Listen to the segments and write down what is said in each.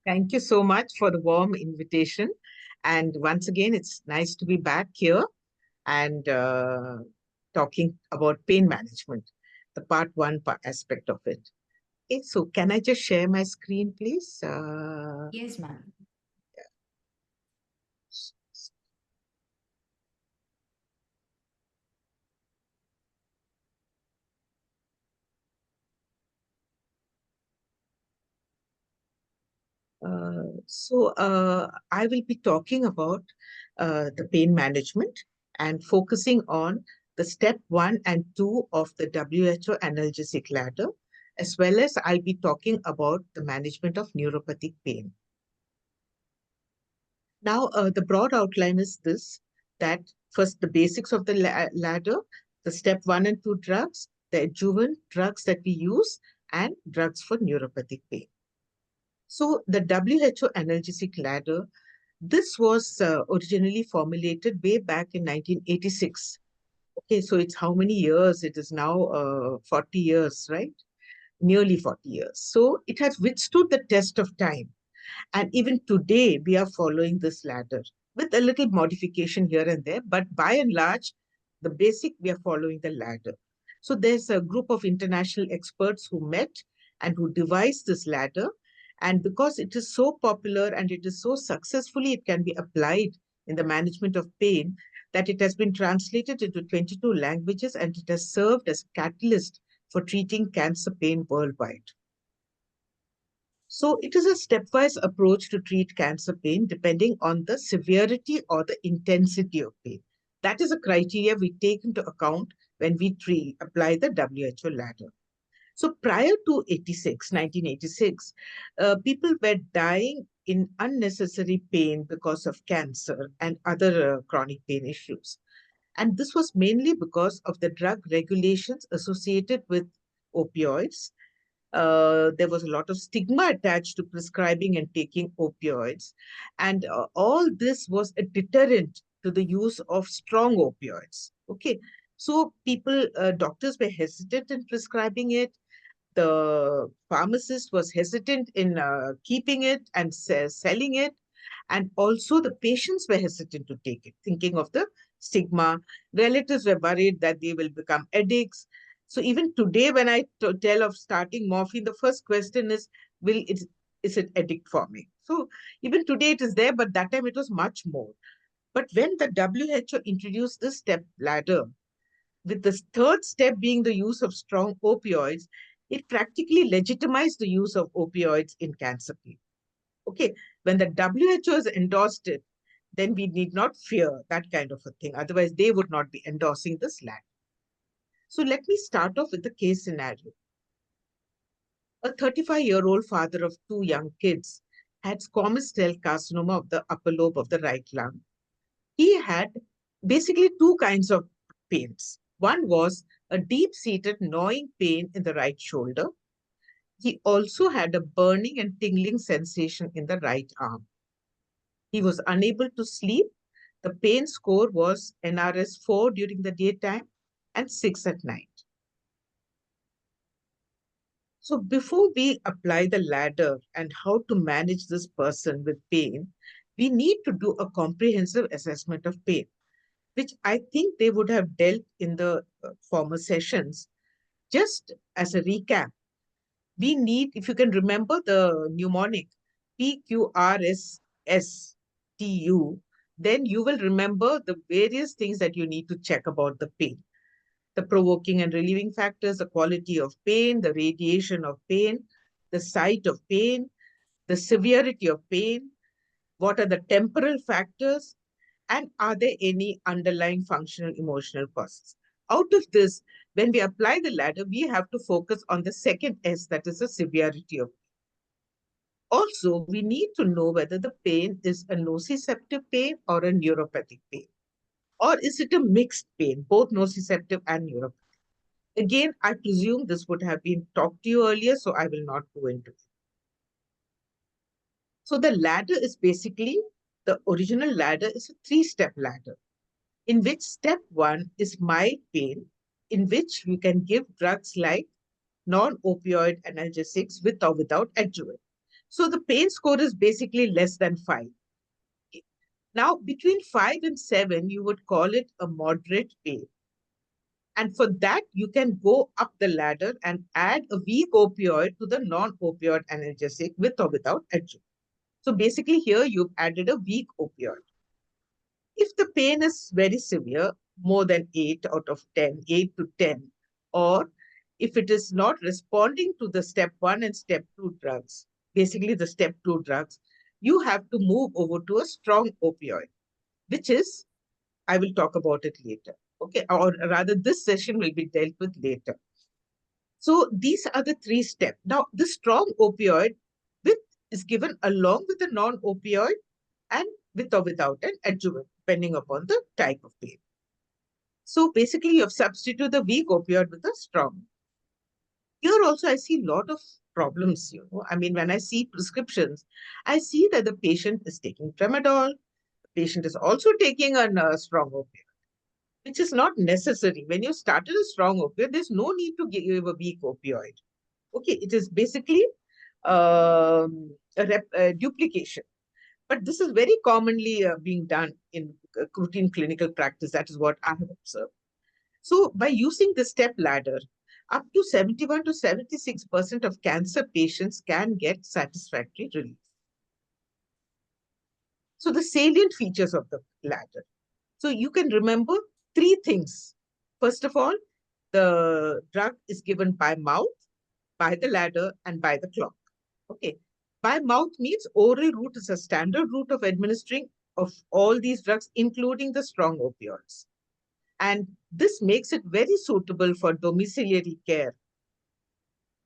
Thank you so much for the warm invitation. And once again, it's nice to be back here and talking about pain management, the part one aspect of it. Okay, so can I just share my screen, please? Yes, ma'am. I will be talking about the pain management and focusing on the step one and two of the WHO analgesic ladder, as well as I'll be talking about the management of neuropathic pain. Now, the broad outline is this, that first the basics of the ladder, the step one and two drugs, the adjuvant drugs that we use, and drugs for neuropathic pain. So the WHO analgesic ladder, this was originally formulated way back in 1986. Okay, so it's how many years? It is now 40 years, right? Nearly 40 years. So it has withstood the test of time. And even today, we are following this ladder with a little modification here and there. But by and large, the basic, we are following the ladder. So there's a group of international experts who met and who devised this ladder. And because it is so popular and it is so successfully, it can be applied in the management of pain, that it has been translated into 22 languages and it has served as a catalyst for treating cancer pain worldwide. So it is a stepwise approach to treat cancer pain depending on the severity or the intensity of pain. That is a criteria we take into account when we apply the WHO ladder. So prior to 1986, people were dying in unnecessary pain because of cancer and other chronic pain issues. And this was mainly because of the drug regulations associated with opioids. There was a lot of stigma attached to prescribing and taking opioids. And all this was a deterrent to the use of strong opioids. Okay. So doctors were hesitant in prescribing it. The pharmacist was hesitant in keeping it and selling it. And also the patients were hesitant to take it, thinking of the stigma. Relatives were worried that they will become addicts. So even today, when I tell of starting morphine, the first question is it addict for me? So even today it is there, but that time it was much more. But when the WHO introduced this step ladder, with the third step being the use of strong opioids, it practically legitimized the use of opioids in cancer care. Okay, when the WHO has endorsed it, then we need not fear that kind of a thing. Otherwise, they would not be endorsing this ladder. So let me start off with the case scenario. A 35-year-old father of two young kids had squamous cell carcinoma of the upper lobe of the right lung. He had basically two kinds of pains. One was a deep-seated gnawing pain in the right shoulder. He also had a burning and tingling sensation in the right arm. He was unable to sleep. The pain score was NRS 4 during the daytime and 6 at night. So before we apply the ladder and how to manage this person with pain, we need to do a comprehensive assessment of pain, which I think they would have dealt in the former sessions. Just as a recap, we need, if you can remember the mnemonic PQRSSTU, then you will remember the various things that you need to check about the pain. The provoking and relieving factors, the quality of pain, the radiation of pain, the site of pain, the severity of pain, what are the temporal factors, and are there any underlying functional emotional causes? Out of this, when we apply the ladder, we have to focus on the second S, that is the severity of pain. Also, we need to know whether the pain is a nociceptive pain or a neuropathic pain. Or is it a mixed pain, both nociceptive and neuropathic? Again, I presume this would have been talked to you earlier, so I will not go into it. So the ladder is basically, the original ladder is a three-step ladder, in which step one is mild pain, in which you can give drugs like non-opioid analgesics with or without adjuvant. So the pain score is basically less than 5. Now, between 5 and 7, you would call it a moderate pain. And for that, you can go up the ladder and add a weak opioid to the non-opioid analgesic with or without adjunct. So basically here you've added a weak opioid. If the pain is very severe, more than 8 out of 10, 8 to 10, or if it is not responding to the step 1 and step 2 drugs, basically the step 2 drugs, you have to move over to a strong opioid, which is, I will talk about it later. Okay, or rather this session will be dealt with later. So these are the 3 steps. Now, the strong opioid with is given along with the non-opioid and with or without an adjuvant, depending upon the type of pain. So basically, you have substituted the weak opioid with a strong. Here also, I see a lot of problems. I mean, when I see prescriptions, I see that the patient is taking tramadol. The patient is also taking a strong opioid, which is not necessary. When you started a strong opioid, there's no need to give a weak opioid. Okay, it is basically a duplication. But this is very commonly being done in routine clinical practice. That is what I have observed. So by using the step ladder, up to 71 to 76% of cancer patients can get satisfactory relief. So the salient features of the ladder. So you can remember 3 things. First of all, the drug is given by mouth, by the ladder, and by the clock. Okay. By mouth means oral route is a standard route of administering of all these drugs, including the strong opioids. And this makes it very suitable for domiciliary care.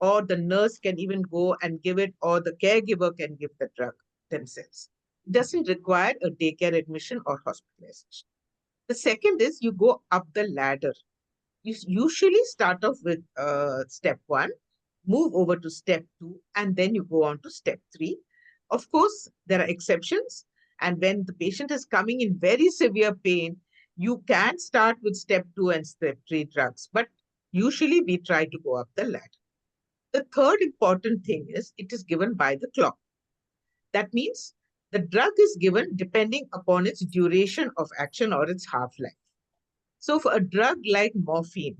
Or the nurse can even go and give it, or the caregiver can give the drug themselves. It doesn't require a daycare admission or hospitalization. The second is you go up the ladder. You usually start off with step 1, move over to step 2, and then you go on to step 3. Of course, there are exceptions. And when the patient is coming in very severe pain, you can start with step 2 and step 3 drugs. But usually we try to go up the ladder. The third important thing is it is given by the clock. That means the drug is given depending upon its duration of action or its half-life. So for a drug like morphine,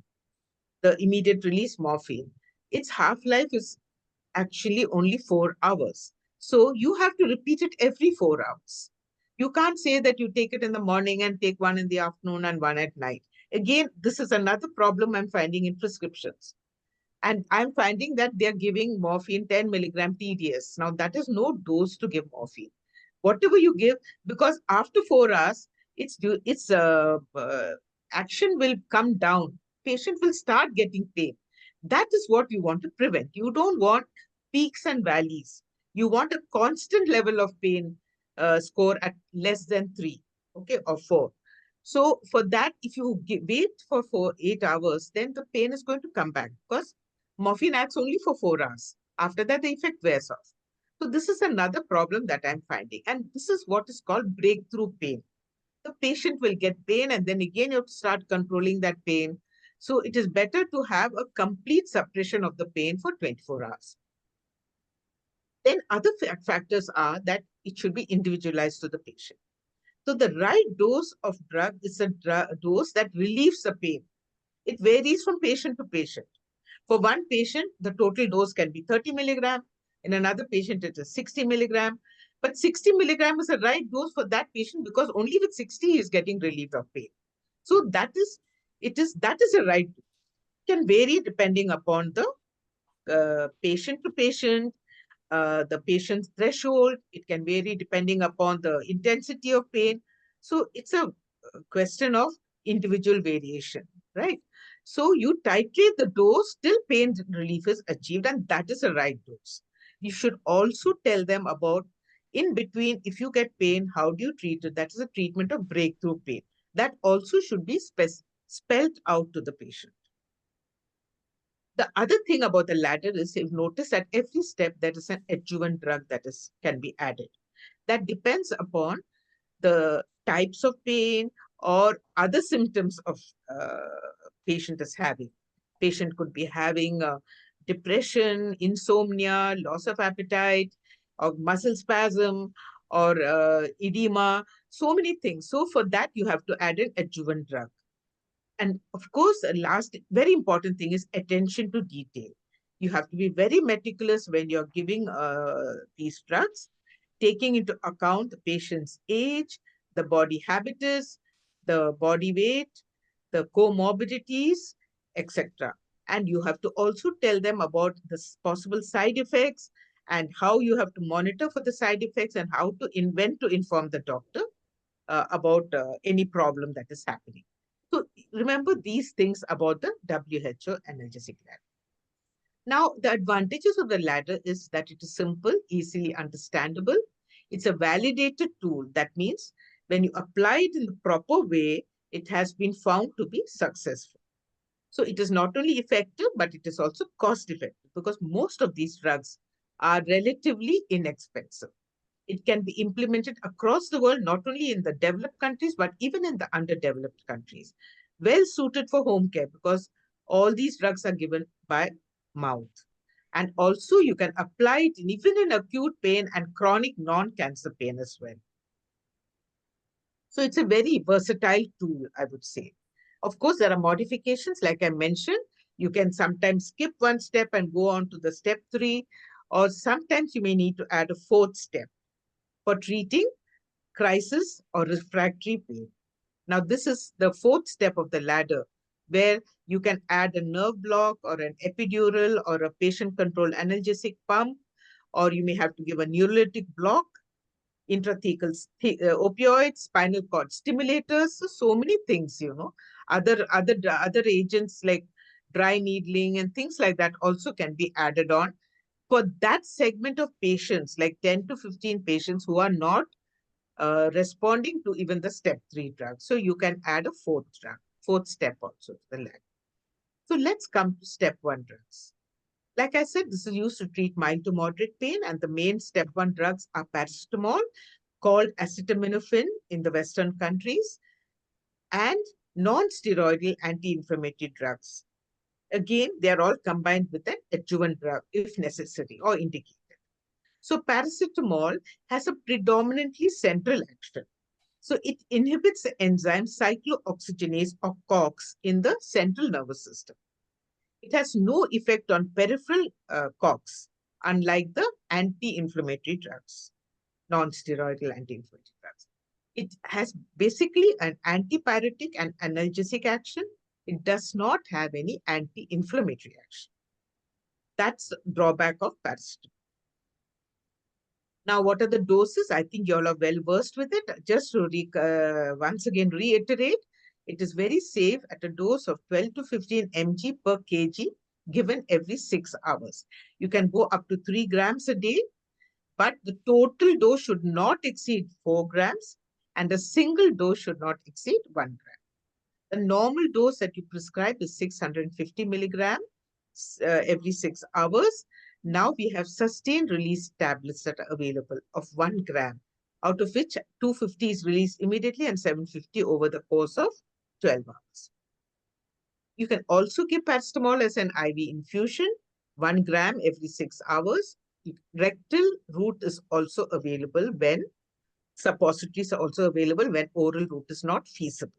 the immediate release morphine, its half-life is actually only 4 hours. So you have to repeat it every 4 hours. You can't say that you take it in the morning and take one in the afternoon and one at night. Again, this is another problem I'm finding in prescriptions. And I'm finding that they're giving morphine 10 milligram TDS. Now, that is no dose to give morphine. Whatever you give, because after 4 hours, its action will come down. Patient will start getting pain. That is what you want to prevent. You don't want peaks and valleys. You want a constant level of pain score at less than 3, okay, or 4. So for that, if you wait for 8 hours, then the pain is going to come back because morphine acts only for 4 hours. After that, the effect wears off. So this is another problem that I'm finding. And this is what is called breakthrough pain. The patient will get pain and then again you have to start controlling that pain. So it is better to have a complete suppression of the pain for 24 hours. Then other factors are that it should be individualized to the patient. So the right dose of drug is a dose that relieves the pain. It varies from patient to patient. For one patient, the total dose can be 30 milligram. In another patient, it is 60 milligram. But 60 milligram is the right dose for that patient because only with 60 he is getting relief of pain. So that is a right dose. It can vary depending upon the patient to patient, the patient's threshold. It can vary depending upon the intensity of pain. So it's a question of individual variation, right? So you titrate the dose till pain relief is achieved, and that is the right dose. You should also tell them about in between, if you get pain, how do you treat it? That is a treatment of breakthrough pain. That also should be spelled out to the patient. The other thing about the ladder is you've noticed at every step there is an adjuvant drug that can be added. That depends upon the types of pain or other symptoms of patient is having. Patient could be having depression, insomnia, loss of appetite, or muscle spasm, or edema, so many things. So for that, you have to add an adjuvant drug. And of course, the last very important thing is attention to detail. You have to be very meticulous when you're giving these drugs, taking into account the patient's age, the body habitus, the body weight, the comorbidities, etc. And you have to also tell them about the possible side effects and how you have to monitor for the side effects and how to invent to inform the doctor about any problem that is happening. So remember these things about the WHO analgesic ladder. Now, the advantages of the ladder is that it is simple, easily understandable. It's a validated tool. That means when you apply it in the proper way, it has been found to be successful. So it is not only effective, but it is also cost effective because most of these drugs are relatively inexpensive. It can be implemented across the world, not only in the developed countries, but even in the underdeveloped countries. Well suited for home care because all these drugs are given by mouth. And also you can apply it even in acute pain and chronic non-cancer pain as well. So it's a very versatile tool, I would say. Of course, there are modifications, like I mentioned. You can sometimes skip one step and go on to the step 3, or sometimes you may need to add a 4th step for treating crisis or refractory pain. Now, this is the 4th step of the ladder, where you can add a nerve block or an epidural or a patient-controlled analgesic pump, or you may have to give a neurolytic block, intrathecal opioids, spinal cord stimulators, so many things, other agents like dry needling and things like that also can be added on for that segment of patients, like 10 to 15 patients who are not responding to even the step 3 drug. So you can add a 4th drug, 4th step also to the ladder. So let's come to step 1 drugs. Like I said, this is used to treat mild to moderate pain, and the main step 1 drugs are paracetamol, called acetaminophen in the Western countries, and non-steroidal anti-inflammatory drugs. Again, they are all combined with an adjuvant drug if necessary or indicated. So paracetamol has a predominantly central action. So it inhibits the enzyme cyclooxygenase or COX in the central nervous system. It has no effect on peripheral COX, unlike the anti-inflammatory drugs, non-steroidal anti-inflammatory drugs. It has basically an antipyretic and analgesic action. It does not have any anti-inflammatory action. That's the drawback of paracetamol. Now, what are the doses? I think you all are well versed with it. Just to once again reiterate, it is very safe at a dose of 12 to 15 mg per kg given every 6 hours. You can go up to 3 grams a day, but the total dose should not exceed 4 grams and a single dose should not exceed 1 gram. The normal dose that you prescribe is 650 milligrams every 6 hours. Now we have sustained release tablets that are available of 1 gram, out of which 250 is released immediately and 750 over the course of 12 hours. You can also give paracetamol as an IV infusion, 1 gram every 6 hours. Rectal route is also available when suppositories are also available when oral route is not feasible,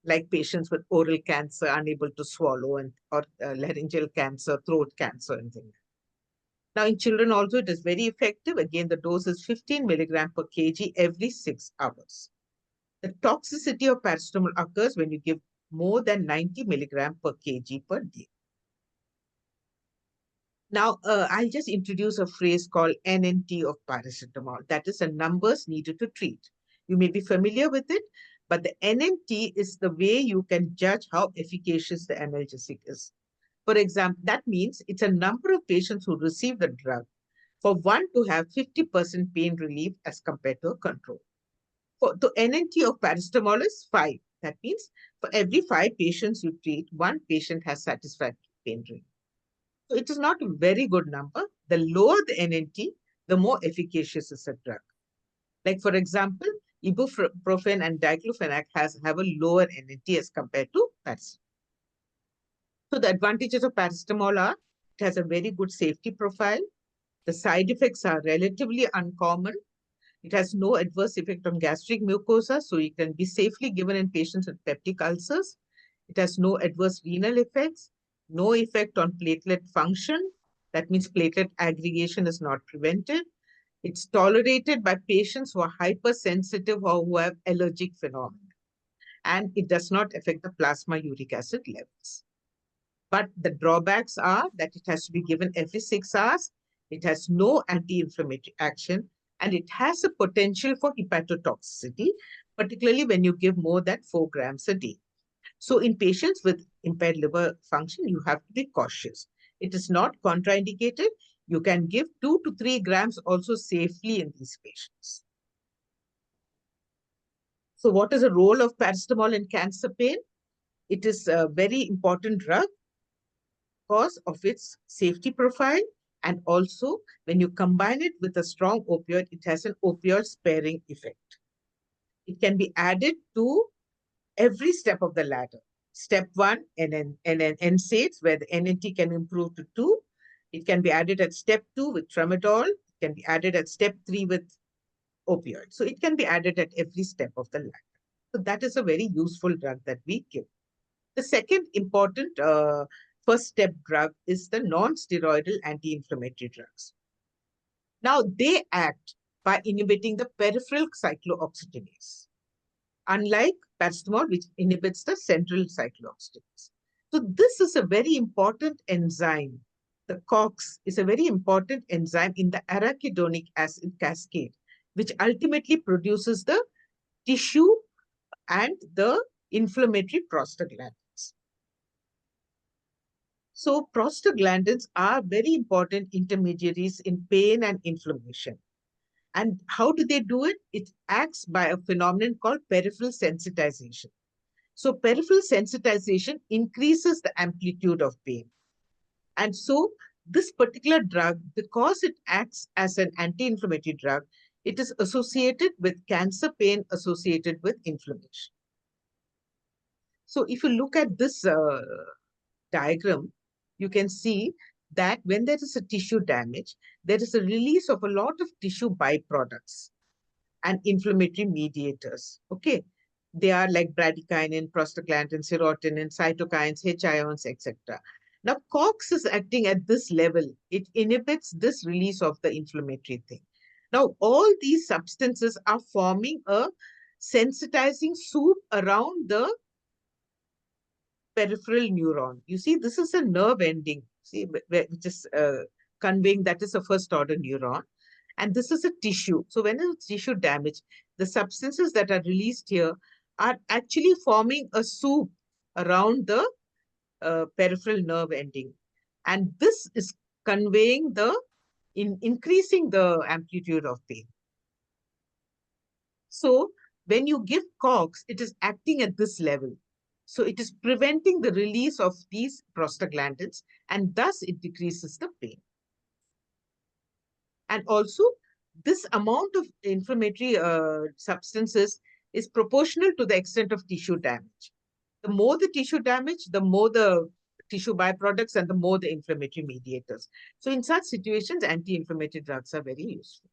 like patients with oral cancer unable to swallow or laryngeal cancer, throat cancer, and things. Now, in children also, it is very effective. Again, the dose is 15 milligram per kg every 6 hours. The toxicity of paracetamol occurs when you give more than 90 milligram per kg per day. Now, I'll just introduce a phrase called NNT of paracetamol. That is the numbers needed to treat. You may be familiar with it, but the NNT is the way you can judge how efficacious the analgesic is. For example, that means it's a number of patients who receive the drug for one to have 50% pain relief as compared to a control. For the NNT of paracetamol is 5. That means for every 5 patients you treat, 1 patient has satisfactory pain relief. So it is not a very good number. The lower the NNT, the more efficacious is a drug. Like for example, ibuprofen and diclofenac have a lower NNT as compared to paracetamol. So the advantages of paracetamol are it has a very good safety profile. The side effects are relatively uncommon. It has no adverse effect on gastric mucosa, so it can be safely given in patients with peptic ulcers. It has no adverse renal effects, no effect on platelet function. That means platelet aggregation is not prevented. It's tolerated by patients who are hypersensitive or who have allergic phenomena. And it does not affect the plasma uric acid levels. But the drawbacks are that it has to be given every 6 hours. It has no anti-inflammatory action, and it has a potential for hepatotoxicity, particularly when you give more than 4 grams a day. So in patients with impaired liver function, you have to be cautious. It is not contraindicated. You can give 2 to 3 grams also safely in these patients. So what is the role of paracetamol in cancer pain? It is a very important drug because of its safety profile. And also, when you combine it with a strong opioid, it has an opioid sparing effect. It can be added to every step of the ladder. Step 1, NSAIDs, where the NNT can improve to 2. It can be added at step 2 with tramadol. It can be added at step 3 with opioid. So it can be added at every step of the ladder. So that is a very useful drug that we give. The second important first step drug is the non-steroidal anti-inflammatory drugs. Now, they act by inhibiting the peripheral cyclooxygenase, unlike paracetamol, which inhibits the central cyclooxygenase. So this is a very important enzyme. The COX is a very important enzyme in the arachidonic acid cascade, which ultimately produces the tissue and the inflammatory prostaglandins. So prostaglandins are very important intermediaries in pain and inflammation. And how do they do it? It acts by a phenomenon called peripheral sensitization. So peripheral sensitization increases the amplitude of pain. And so this particular drug, because it acts as an anti-inflammatory drug, it is associated with cancer pain associated with inflammation. So if you look at this diagram, you can see that when there is a tissue damage, there is a release of a lot of tissue byproducts and inflammatory mediators. Okay, they are like bradykinin, prostaglandin, serotonin, cytokines, H ions, etc. Now, COX is acting at this level. It inhibits this release of the inflammatory thing. Now, all these substances are forming a sensitizing soup around the peripheral neuron. You see, this is a nerve ending, see, which is conveying that is a first order neuron. And this is a tissue. So when it's tissue damage, the substances that are released here are actually forming a soup around the peripheral nerve ending. And this is conveying increasing the amplitude of pain. So when you give COX, it is acting at this level. So it is preventing the release of these prostaglandins, and thus it decreases the pain. And also, this amount of inflammatory substances is proportional to the extent of tissue damage. The more the tissue damage, the more the tissue byproducts and the more the inflammatory mediators. So in such situations, anti-inflammatory drugs are very useful.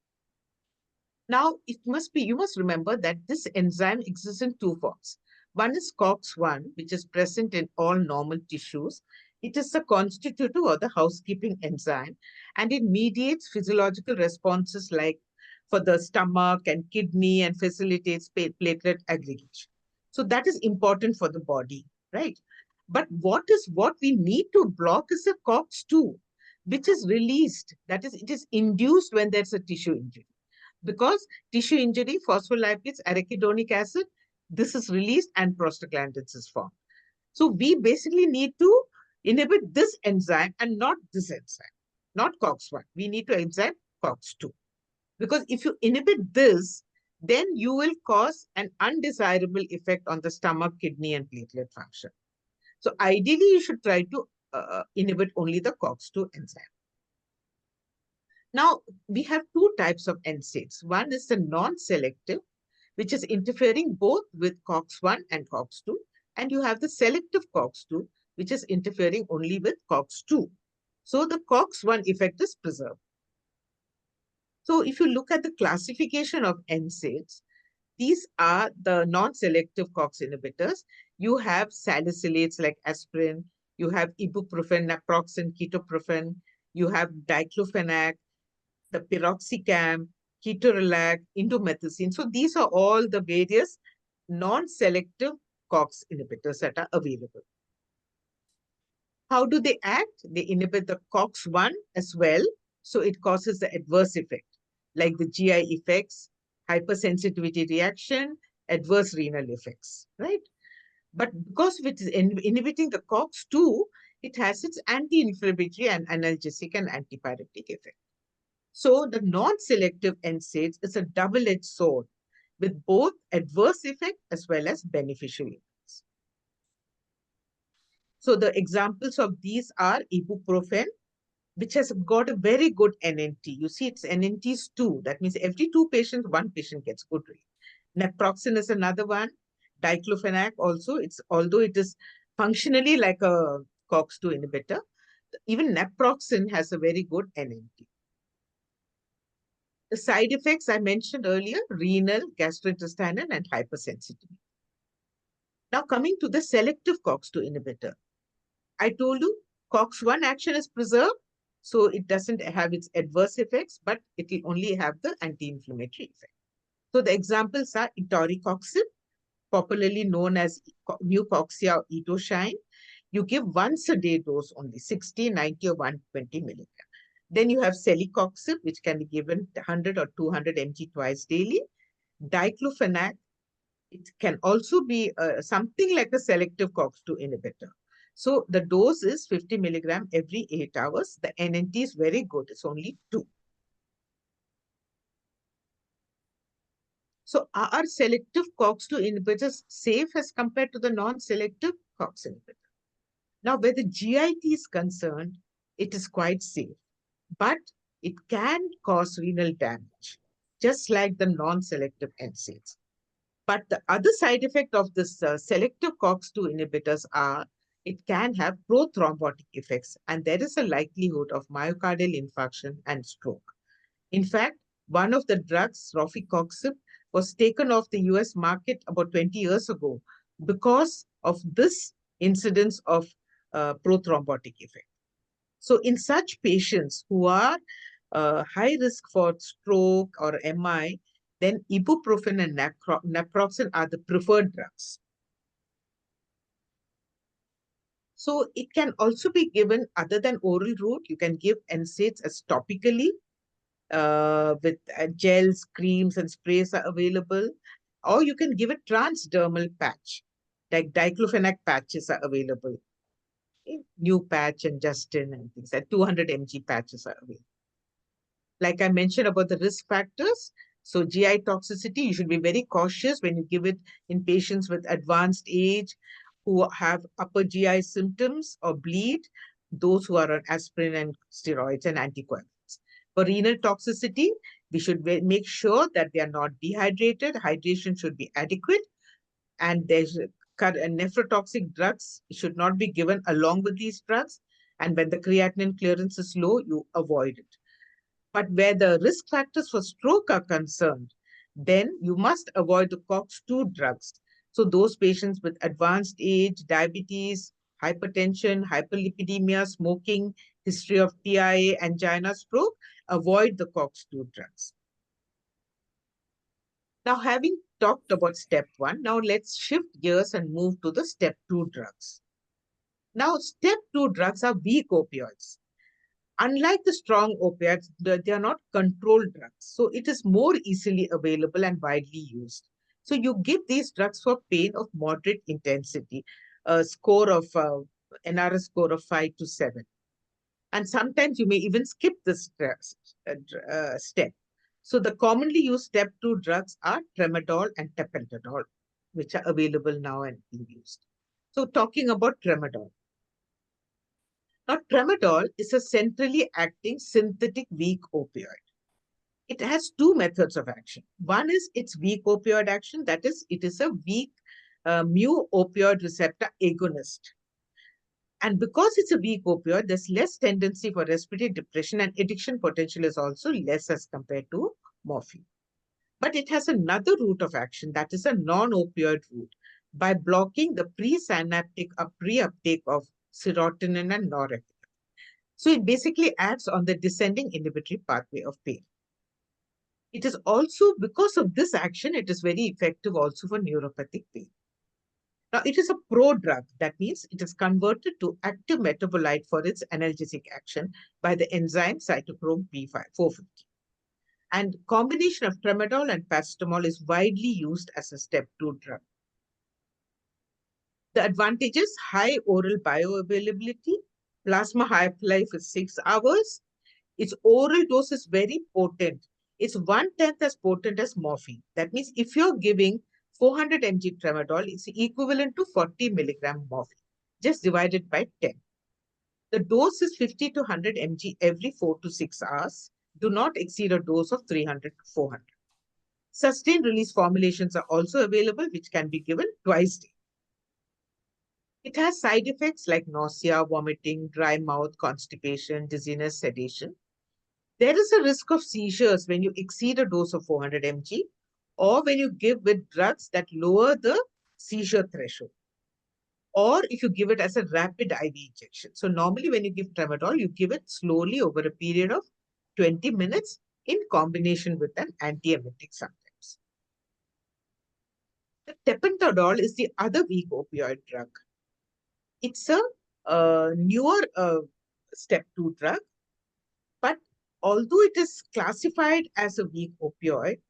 Now, you must remember that this enzyme exists in 2 forms. One is COX-1, which is present in all normal tissues. It is the constitutive or the housekeeping enzyme, and it mediates physiological responses like for the stomach and kidney and facilitates platelet aggregation. So that is important for the body, right? But what we need to block is the COX-2, which is released. That is, it is induced when there's a tissue injury. Because tissue injury, phospholipids, arachidonic acid, this is released and prostaglandins is formed. So we basically need to inhibit this enzyme and not this enzyme, not COX-1. We need to enzyme COX-2. Because if you inhibit this, then you will cause an undesirable effect on the stomach, kidney, and platelet function. So ideally, you should try to inhibit only the COX-2 enzyme. Now, we have 2 types of NSAIDs. One is the non-selective, which is interfering both with COX-1 and COX-2. And you have the selective COX-2, which is interfering only with COX-2. So the COX-1 effect is preserved. So if you look at the classification of NSAIDs, these are the non-selective COX inhibitors. You have salicylates like aspirin, you have ibuprofen, naproxen, ketoprofen, you have diclofenac, the piroxicam, ketorolac, indomethacin. So these are all the various non-selective COX inhibitors that are available. How do they act? They inhibit the COX-1 as well, so it causes the adverse effect, like the GI effects, hypersensitivity reaction, adverse renal effects, right? But because it is inhibiting the COX-2, it has its anti-inflammatory and analgesic and antipyretic effect. So the non-selective NSAIDs is a double-edged sword with both adverse effect as well as beneficial effects. So the examples of these are ibuprofen, which has got a very good NNT. You see, it's NNTs 2. That means every 2 patients, 1 patient gets good rate. Naproxen is another one. Diclofenac also, although it is functionally like a COX-2 inhibitor, even naproxen has a very good NNT. The side effects I mentioned earlier, renal, gastrointestinal, and hypersensitivity. Now coming to the selective COX-2 inhibitor. I told you COX-1 action is preserved, so it doesn't have its adverse effects, but it will only have the anti-inflammatory effect. So the examples are etoricoxib, popularly known as mucoxia or etoshine. You give once a day dose only, 60, 90, or 120 milligram. Then you have celecoxib, which can be given 100 or 200 mg twice daily. Diclofenac, it can also be something like a selective COX-2 inhibitor. So the dose is 50 milligram every 8 hours. The NNT is very good. It's only 2. So are selective COX-2 inhibitors safe as compared to the non-selective COX inhibitor? Now, where the GIT is concerned, it is quite safe, but it can cause renal damage, just like the non-selective NSAIDs. But the other side effect of this selective COX-2 inhibitors are it can have prothrombotic effects, and there is a likelihood of myocardial infarction and stroke. In fact, one of the drugs, rofecoxib, was taken off the US market about 20 years ago because of this incidence of prothrombotic effect. So in such patients who are high risk for stroke or MI, then ibuprofen and naproxen are the preferred drugs. So it can also be given other than oral route. You can give NSAIDs as topically with gels, creams, and sprays are available. Or you can give a transdermal patch, like diclofenac patches are available. New patch and Justin and things like 200 mg patches are available. Like I mentioned about the risk factors, so GI toxicity, you should be very cautious when you give it in patients with advanced age who have upper GI symptoms or bleed, those who are on aspirin and steroids and anticoagulants. For renal toxicity, we should make sure that they are not dehydrated. Hydration should be adequate. And there's nephrotoxic drugs should not be given along with these drugs. And when the creatinine clearance is low, you avoid it. But where the risk factors for stroke are concerned, then you must avoid the COX-2 drugs. So those patients with advanced age, diabetes, hypertension, hyperlipidemia, smoking, history of TIA, angina, stroke, avoid the COX-2 drugs. Now, having talked about step 1, now let's shift gears and move to the step 2 drugs. Now, step 2 drugs are weak opioids. Unlike the strong opiates, they are not controlled drugs. So it is more easily available and widely used. So you give these drugs for pain of moderate intensity, a score of NRS score of 5 to 7. And sometimes you may even skip this step. So the commonly used step 2 drugs are tramadol and tapentadol, which are available now and being used. So talking about tramadol. Now, tramadol is a centrally acting synthetic weak opioid. It has 2 methods of action. One is its weak opioid action, that is, it is a weak mu opioid receptor agonist. And because it's a weak opioid, there's less tendency for respiratory depression, and addiction potential is also less as compared to morphine. But it has another route of action, that is a non-opioid route, by blocking the presynaptic pre-uptake of serotonin and norepinephrine. So it basically acts on the descending inhibitory pathway of pain. It is also, because of this action, it is very effective also for neuropathic pain. Now, it is a prodrug. That means it is converted to active metabolite for its analgesic action by the enzyme cytochrome P450. And combination of tramadol and paracetamol is widely used as a step 2 drug. The advantages: high oral bioavailability, plasma half-life is 6 hours. Its oral dose is very potent. It's 1/10 as potent as morphine. That means if you're giving 400 mg tramadol, it's equivalent to 40 milligram morphine. Just divided by 10. The dose is 50 to 100 mg every 4 to 6 hours. Do not exceed a dose of 300 to 400. Sustained release formulations are also available, which can be given twice daily. It has side effects like nausea, vomiting, dry mouth, constipation, dizziness, sedation. There is a risk of seizures when you exceed a dose of 400 mg or when you give with drugs that lower the seizure threshold, or if you give it as a rapid IV injection. So normally when you give tramadol, you give it slowly over a period of 20 minutes in combination with an antiemetic sometimes. The tapentadol is the other weak opioid drug. It's a newer step 2 drug, but although it is classified as a weak opioid,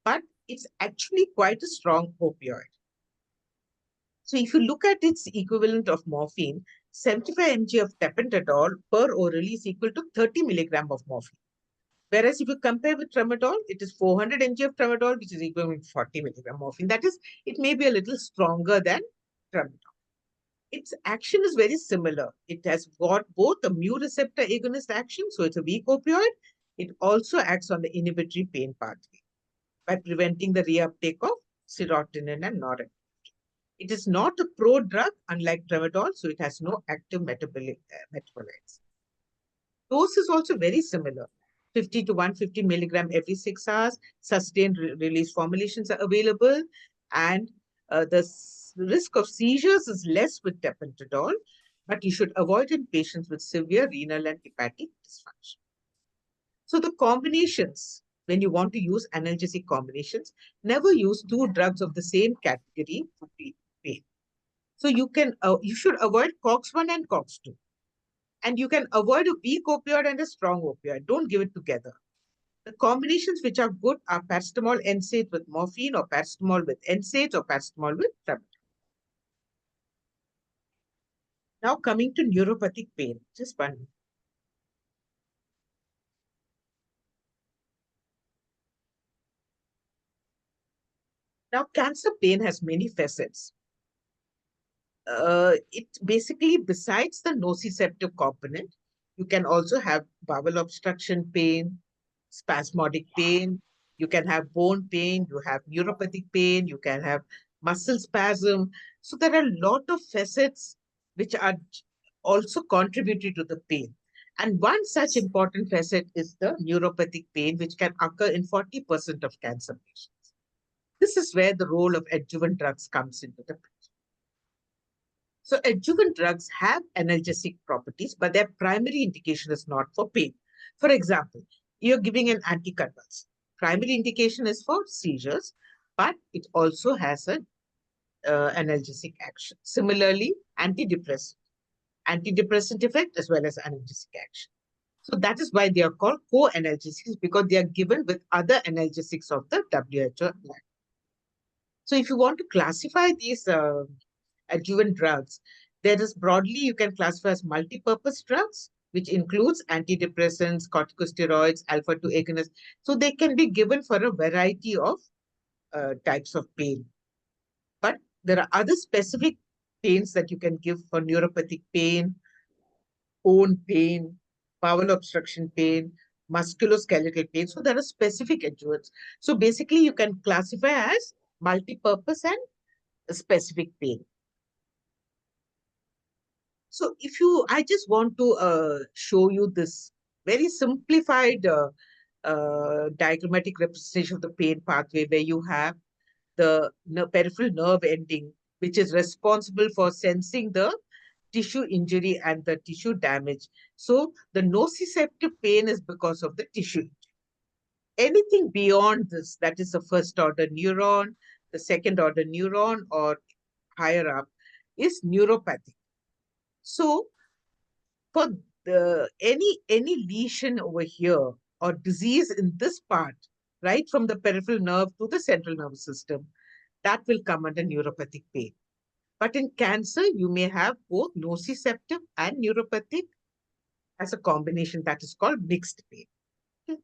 but it's actually quite a strong opioid. So if you look at its equivalent of morphine, 75 mg of tapentadol per orally is equal to 30 milligram of morphine. Whereas if you compare with tramadol, it is 400 mg of tramadol, which is equivalent to 40 milligram morphine. That is, it may be a little stronger than tramadol. Its action is very similar. It has got both a mu receptor agonist action, so it's a weak opioid. It also acts on the inhibitory pain pathway by preventing the reuptake of serotonin and norepinephrine. It is not a prodrug, unlike tramadol, so it has no active metabolites. Dose is also very similar. 50 to 150 milligram every 6 hours. Sustained release formulations are available, and the risk of seizures is less with tapentadol, but you should avoid in patients with severe renal and hepatic dysfunction. So the combinations, when you want to use analgesic combinations, never use 2 drugs of the same category for pain. So you should avoid COX-1 and COX-2. And you can avoid a weak opioid and a strong opioid. Don't give it together. The combinations which are good are paracetamol NSAID with morphine, or paracetamol with NSAIDs, or paracetamol with tramadol. Now coming to neuropathic pain. Just one minute. Now, cancer pain has many facets. It basically, besides the nociceptive component, you can also have bowel obstruction pain, spasmodic pain, you can have bone pain, you have neuropathic pain, you can have muscle spasm. So there are a lot of facets which are also contributing to the pain. And one such important facet is the neuropathic pain, which can occur in 40% of cancer patients. This is where the role of adjuvant drugs comes into the picture. So adjuvant drugs have analgesic properties, but their primary indication is not for pain. For example, you're giving an anticonvulsant. Primary indication is for seizures, but it also has an analgesic action. Similarly, antidepressant effect as well as analgesic action. So that is why they are called co-analgesics, because they are given with other analgesics of the WHO. So if you want to classify these adjuvant drugs, there is broadly, you can classify as multi-purpose drugs, which includes antidepressants, corticosteroids, alpha-2 agonists. So they can be given for a variety of types of pain. But there are other specific pains that you can give for neuropathic pain, bone pain, bowel obstruction pain, musculoskeletal pain. So there are specific adjuvants. So basically, you can classify as multi-purpose and specific pain. So I just want to show you this very simplified diagrammatic representation of the pain pathway where you have the peripheral nerve ending, which is responsible for sensing the tissue injury and the tissue damage. So the nociceptive pain is because of the tissue. Anything beyond this, that is the first order neuron, the second order neuron, or higher up, is neuropathic. So for any lesion over here or disease in this part, right from the peripheral nerve to the central nervous system, that will come under neuropathic pain. But in cancer, you may have both nociceptive and neuropathic as a combination that is called mixed pain. Okay.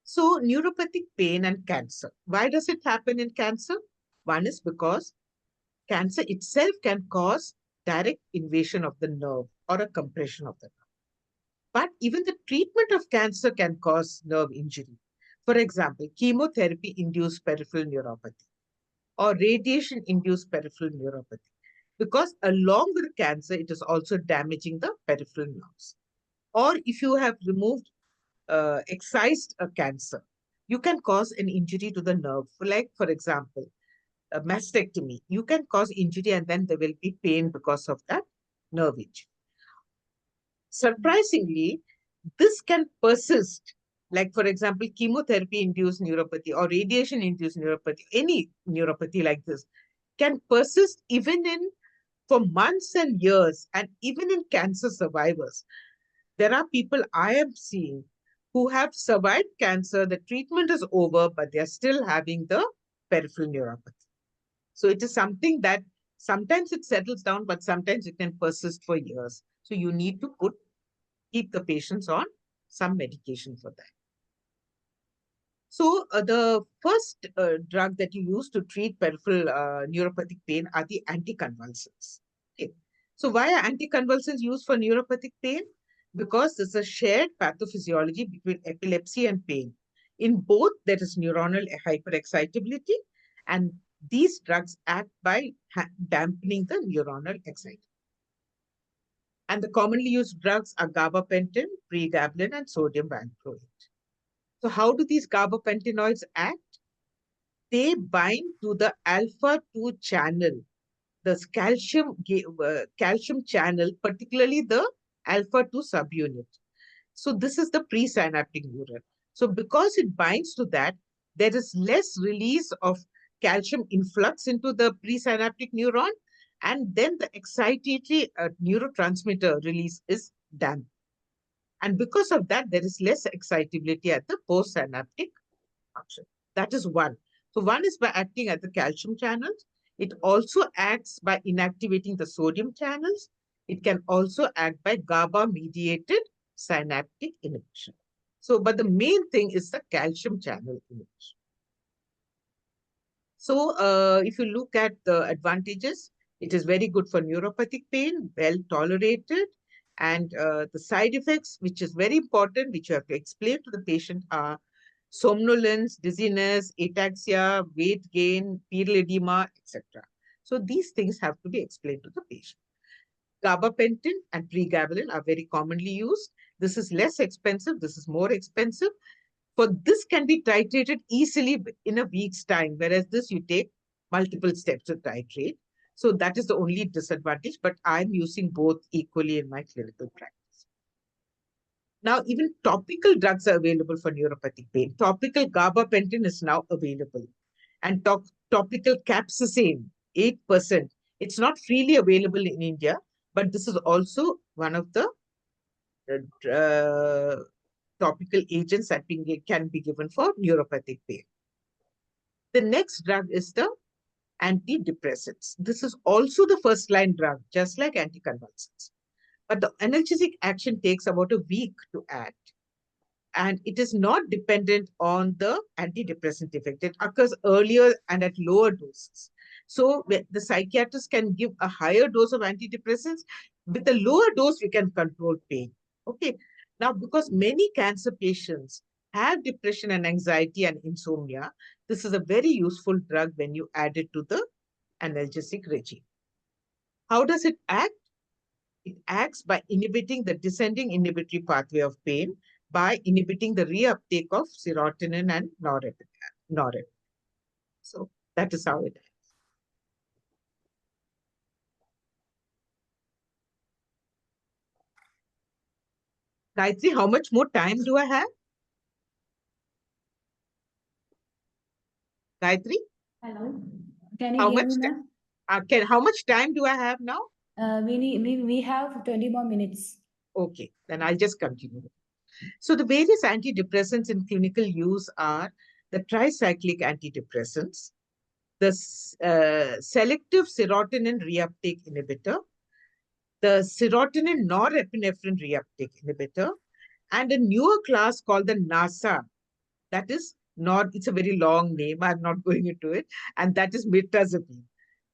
So neuropathic pain and cancer. Why does it happen in cancer? One is because cancer itself can cause direct invasion of the nerve or a compression of the nerve. But even the treatment of cancer can cause nerve injury. For example, chemotherapy-induced peripheral neuropathy or radiation-induced peripheral neuropathy. Because along with cancer, it is also damaging the peripheral nerves. Or if you have excised a cancer, you can cause an injury to the nerve. Like, for example, a mastectomy. You can cause injury and then there will be pain because of that nerve injury. Surprisingly, this can persist. Like, for example, chemotherapy-induced neuropathy or radiation-induced neuropathy, any neuropathy like this, can persist even for months and years, and even in cancer survivors. There are people I am seeing who have survived cancer, the treatment is over, but they're still having the peripheral neuropathy. So it is something that sometimes it settles down, but sometimes it can persist for years. So you need to keep the patients on some medication for that. So the first drug that you use to treat peripheral neuropathic pain are the anticonvulsants. Okay. So why are anticonvulsants used for neuropathic pain? Because there's a shared pathophysiology between epilepsy and pain. In both, there is neuronal hyperexcitability, and these drugs act by dampening the neuronal excitation. And the commonly used drugs are gabapentin, pregabalin, and sodium valproate. So how do these gabapentinoids act? They bind to the alpha-2 channel, the calcium channel, particularly the alpha-2 subunit. So this is the presynaptic neuron. So because it binds to that, there is less release of calcium influx into the presynaptic neuron, and then the excitatory neurotransmitter release is damped. And because of that, there is less excitability at the postsynaptic function. That is one. So one is by acting at the calcium channels. It also acts by inactivating the sodium channels. It can also act by GABA-mediated synaptic inhibition. So, but the main thing is the calcium channel inhibition. So, if you look at the advantages, it is very good for neuropathic pain, well tolerated, and the side effects, which is very important, which you have to explain to the patient, are somnolence, dizziness, ataxia, weight gain, pedal edema, etc. So these things have to be explained to the patient. Gabapentin and pregabalin are very commonly used. This is less expensive. This is more expensive. For this can be titrated easily in a week's time, whereas this you take multiple steps to titrate. So that is the only disadvantage, but I'm using both equally in my clinical practice. Now, even topical drugs are available for neuropathic pain. Topical gabapentin is now available. And topical capsaicin, 8%. It's not freely available in India, but this is also one of the topical agents that can be given for neuropathic pain. The next drug is the antidepressants. This is also the first line drug, just like anticonvulsants. But the analgesic action takes about a week to act. And it is not dependent on the antidepressant effect. It occurs earlier and at lower doses. So the psychiatrist can give a higher dose of antidepressants. With a lower dose, we can control pain. Okay. Now, because many cancer patients have depression and anxiety and insomnia, this is a very useful drug when you add it to the analgesic regime. How does it act? It acts by inhibiting the descending inhibitory pathway of pain by inhibiting the reuptake of serotonin and norepinephrine. So that is how it is. Gayatri, how much more time do I have? Gayatri? Hello. Can you How hear much me, ma'am? how much time do I have now? We have 20 more minutes. Okay, then I'll just continue. So the various antidepressants in clinical use are the tricyclic antidepressants, the selective serotonin reuptake inhibitor, the serotonin norepinephrine reuptake inhibitor, and a newer class called the NASA. That is not, it's a very long name. I'm not going into it. And that is mirtazapine.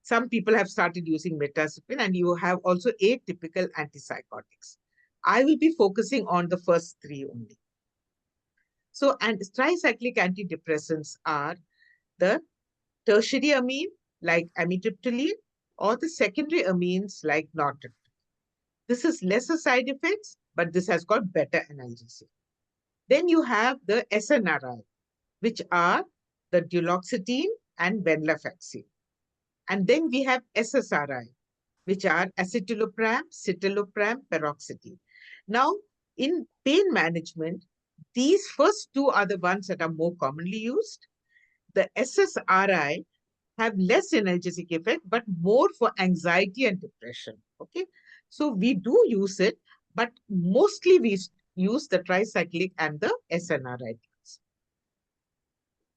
Some people have started using mirtazapine, and you have also atypical antipsychotics. I will be focusing on the first three only. So, and tricyclic antidepressants are the tertiary amine, like amitriptyline, or the secondary amines, like nortriptyline. This is lesser side effects, but this has got better analgesic. Then you have the SNRI, which are the duloxetine and venlafaxine. And then we have SSRI, which are escitalopram, citalopram, paroxetine. Now, in pain management, these first two are the ones that are more commonly used. The SSRI have less analgesic effect, but more for anxiety and depression. Okay. So we do use it, but mostly we use the tricyclic and the SNRI.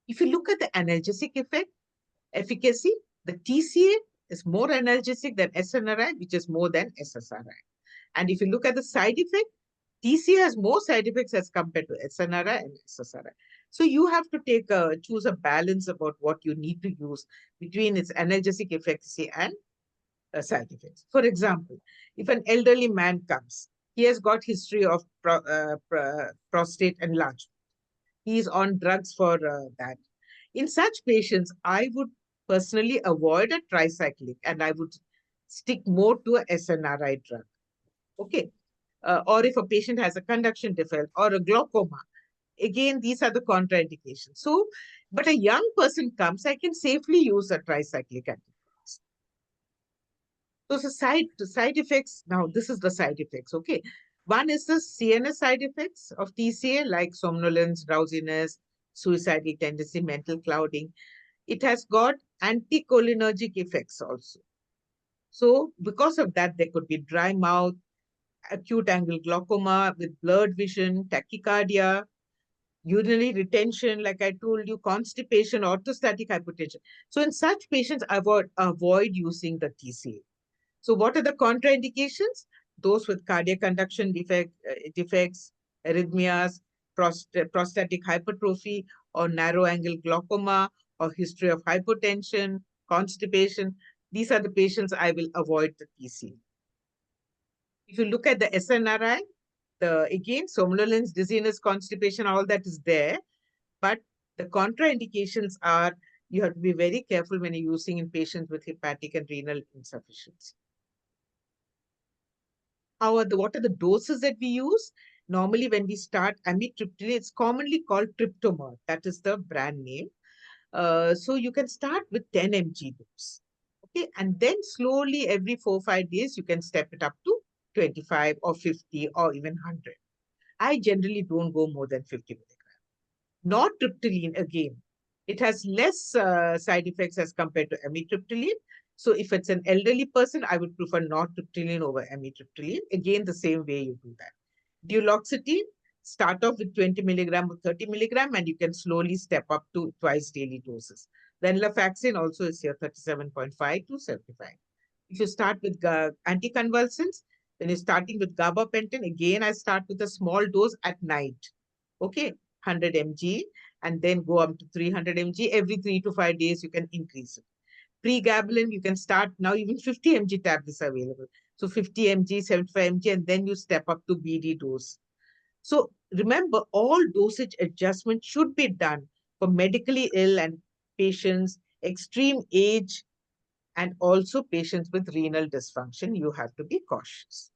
If you look at the analgesic efficacy, the TCA is more analgesic than SNRI, which is more than SSRI. And if you look at the side effect, TCA has more side effects as compared to SNRI and SSRI. So you have to choose a balance about what you need to use between its analgesic efficacy and side effects. For example, if an elderly man comes, he has got history of prostate enlargement. He is on drugs for that. In such patients, I would personally avoid a tricyclic and I would stick more to a SNRI drug. Okay. Or if a patient has a conduction defect or a glaucoma, again, these are the contraindications. So, but a young person comes, I can safely use a tricyclic antibiotics. So the side effects, now this is the side effects, okay. One is the CNS side effects of TCA, like somnolence, drowsiness, suicidal tendency, mental clouding. It has got anticholinergic effects also. So because of that, there could be dry mouth, acute angle glaucoma with blurred vision, tachycardia, urinary retention, like I told you, constipation, orthostatic hypotension. So in such patients, avoid using the TCA. So what are the contraindications? Those with cardiac conduction defects, arrhythmias, prostatic hypertrophy, or narrow angle glaucoma, or history of hypotension, constipation. These are the patients I will avoid the TCA. If you look at the SNRI, again, somnolence, dizziness, constipation, all that is there. But the contraindications are you have to be very careful when you're using in patients with hepatic and renal insufficiency. What are the doses that we use? Normally, when we start amitriptyline, it's commonly called Triptomer. That is the brand name. So you can start with 10 mg dose. Okay, and then slowly every 4-5 days, you can step it up to 25 or 50 or even 100. I generally don't go more than 50 milligrams. Nortriptyline, again, it has less side effects as compared to amitriptyline. So if it's an elderly person, I would prefer nortriptyline over amitriptyline. Again, the same way you do that. Duloxetine, start off with 20 milligram or 30 milligram, and you can slowly step up to twice daily doses. Then venlafaxine also is here 37.5 to 75. If you start with anticonvulsants, when you're starting with gabapentin, again, I start with a small dose at night. Okay, 100 mg, and then go up to 300 mg. Every 3 to 5 days, you can increase it. Pregabalin, you can start now, even 50 mg tablets are available. So 50 mg, 75 mg, and then you step up to BD dose. So remember, all dosage adjustment should be done for medically ill and patients, extreme age, and also patients with renal dysfunction. You have to be cautious.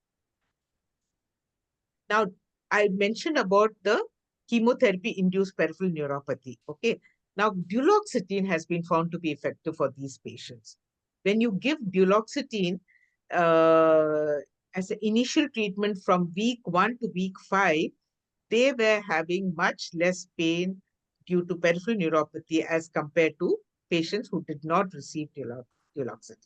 Now, I mentioned about the chemotherapy-induced peripheral neuropathy. Okay. Now, duloxetine has been found to be effective for these patients. When you give duloxetine uh, as an initial treatment from week 1 to week 5, they were having much less pain due to peripheral neuropathy as compared to patients who did not receive duloxetine.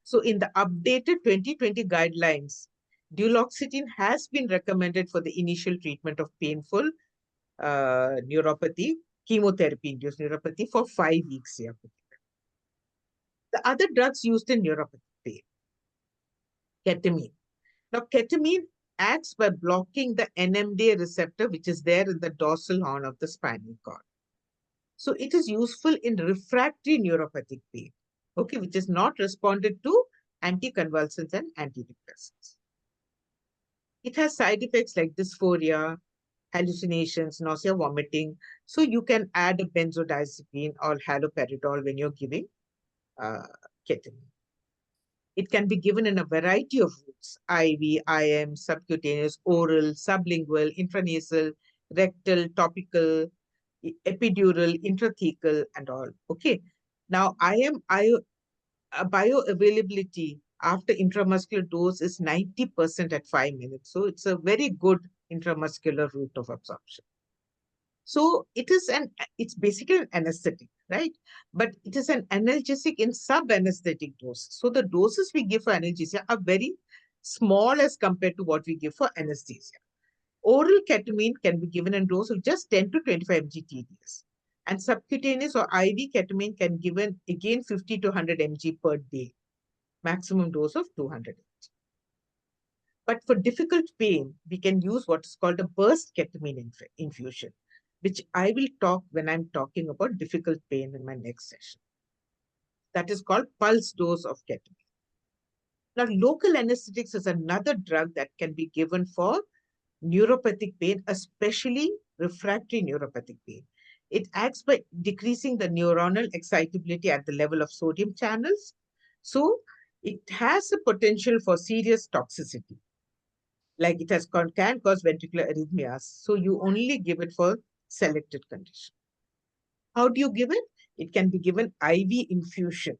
So in the updated 2020 guidelines, duloxetine has been recommended for the initial treatment of painful neuropathy, chemotherapy-induced neuropathy for 5 weeks here. The other drugs used in neuropathy pain, ketamine. Now, ketamine acts by blocking the NMDA receptor, which is there in the dorsal horn of the spinal cord. So it is useful in refractory neuropathic pain, okay, which is not responded to anticonvulsants and antidepressants. It has side effects like dysphoria, hallucinations, nausea, vomiting. So you can add a benzodiazepine or haloperidol when you're giving uh, ketamine. It can be given in a variety of routes: IV, IM, subcutaneous, oral, sublingual, intranasal, rectal, topical, epidural, intrathecal, and all. Okay. Now, bioavailability after intramuscular dose is 90% at 5 minutes. So it's a very good intramuscular route of absorption. So it's basically an anesthetic, right? But it is an analgesic in sub-anesthetic dose. So the doses we give for analgesia are very small as compared to what we give for anesthesia. Oral ketamine can be given in dose of just 10 to 25 mg TDS. And subcutaneous or IV ketamine can be given again 50 to 100 mg per day, maximum dose of 200 mg. But for difficult pain, we can use what is called a burst ketamine infusion, which I will talk when I'm talking about difficult pain in my next session. That is called pulse dose of ketamine. Now, local anesthetics is another drug that can be given for neuropathic pain, especially refractory neuropathic pain. It acts by decreasing the neuronal excitability at the level of sodium channels. So it has a potential for serious toxicity, like it can cause ventricular arrhythmias. So you only give it for selected conditions. How do you give it? It can be given IV infusion.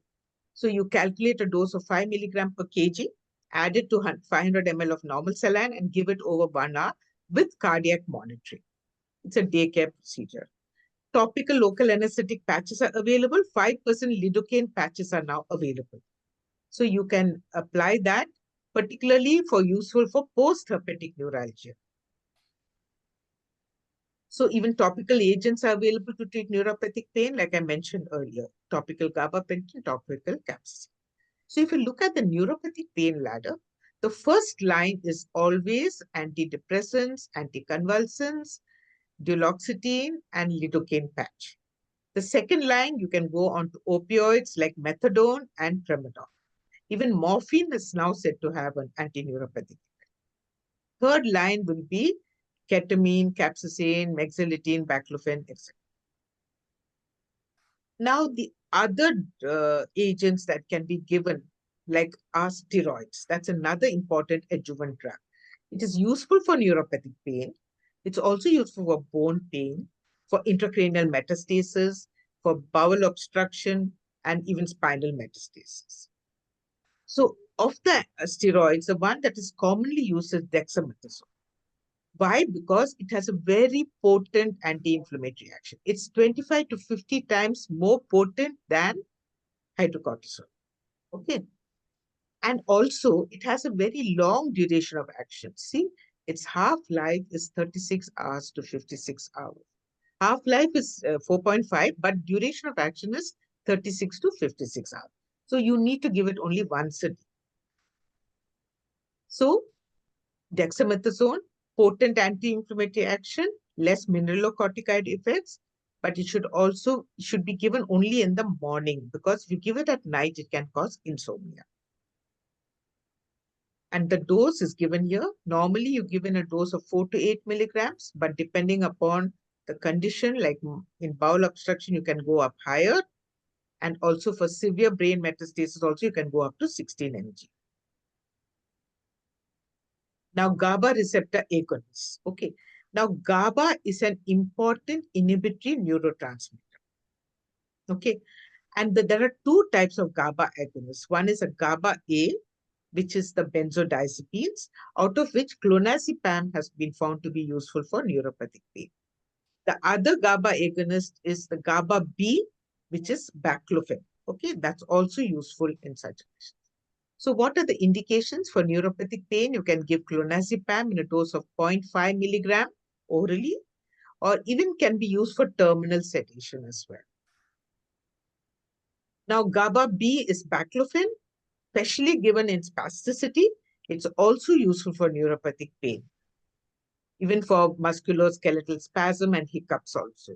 So you calculate a dose of 5 milligram per kg, add it to 500 ml of normal saline, and give it over 1 hour with cardiac monitoring. It's a day care procedure. Topical local anesthetic patches are available. 5% lidocaine patches are now available. So you can apply that, particularly for useful for post-herpetic neuralgia. So even topical agents are available to treat neuropathic pain, like I mentioned earlier, topical gabapentin, topical capsaicin. So if you look at the neuropathic pain ladder, the first line is always antidepressants, anticonvulsants, duloxetine, and lidocaine patch. The second line, you can go on to opioids like methadone and tramadol. Even morphine is now said to have an antineuropathic. Third line will be ketamine, capsaicin, mexiletine, baclofen, etc. Now, the other agents that can be given, like are steroids. That's another important adjuvant drug. It is useful for neuropathic pain. It's also useful for bone pain, for intracranial metastasis, for bowel obstruction, and even spinal metastasis. So, of the steroids, the one that is commonly used is dexamethasone. Why? Because it has a very potent anti-inflammatory action. It's 25 to 50 times more potent than hydrocortisone. Okay. And also, it has a very long duration of action. See, its half-life is 36 hours to 56 hours. Half-life is 4.5, but duration of action is 36 to 56 hours. So you need to give it only once a day. So dexamethasone, potent anti-inflammatory action, less mineralocorticoid effects, but it should be given only in the morning, because if you give it at night, it can cause insomnia. And the dose is given here. Normally, you give in a dose of 4 to 8 milligrams, but depending upon the condition, like in bowel obstruction, you can go up higher. And also for severe brain metastasis, also you can go up to 16 mg. Now, GABA receptor agonists. Okay. Now, GABA is an important inhibitory neurotransmitter. Okay. And there are two types of GABA agonists. One is a GABA A, which is the benzodiazepines, out of which clonazepam has been found to be useful for neuropathic pain. The other GABA agonist is the GABA B, which is baclofen. Okay, that's also useful in such patients. So what are the indications for neuropathic pain? You can give clonazepam in a dose of 0.5 milligram orally, or even can be used for terminal sedation as well. Now, GABA B is baclofen, especially given in spasticity. It's also useful for neuropathic pain, even for musculoskeletal spasm and hiccups also.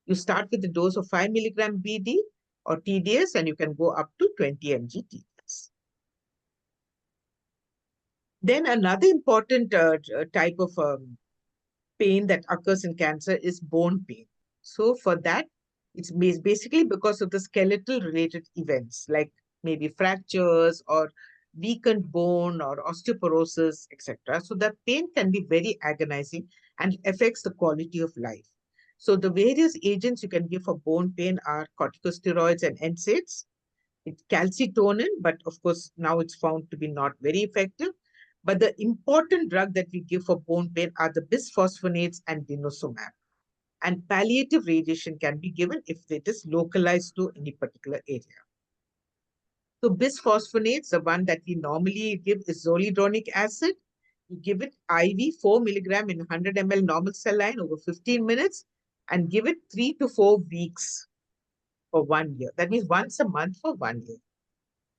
You start with a dose of 5 milligram BD or TDS, and you can go up to 20 mg TDS. Then another important type of pain that occurs in cancer is bone pain. So for that, it's basically because of the skeletal related events like maybe fractures or weakened bone or osteoporosis, etc. So that pain can be very agonizing and affects the quality of life. So the various agents you can give for bone pain are corticosteroids and NSAIDs. It's calcitonin, but of course now it's found to be not very effective. But the important drug that we give for bone pain are the bisphosphonates and denosumab. And palliative radiation can be given if it is localized to any particular area. So bisphosphonates, the one that we normally give is zoledronic acid. You give it IV 4 milligram in 100 ml normal saline over 15 minutes and give it 3 to 4 weeks for 1 year. That means once a month for 1 year.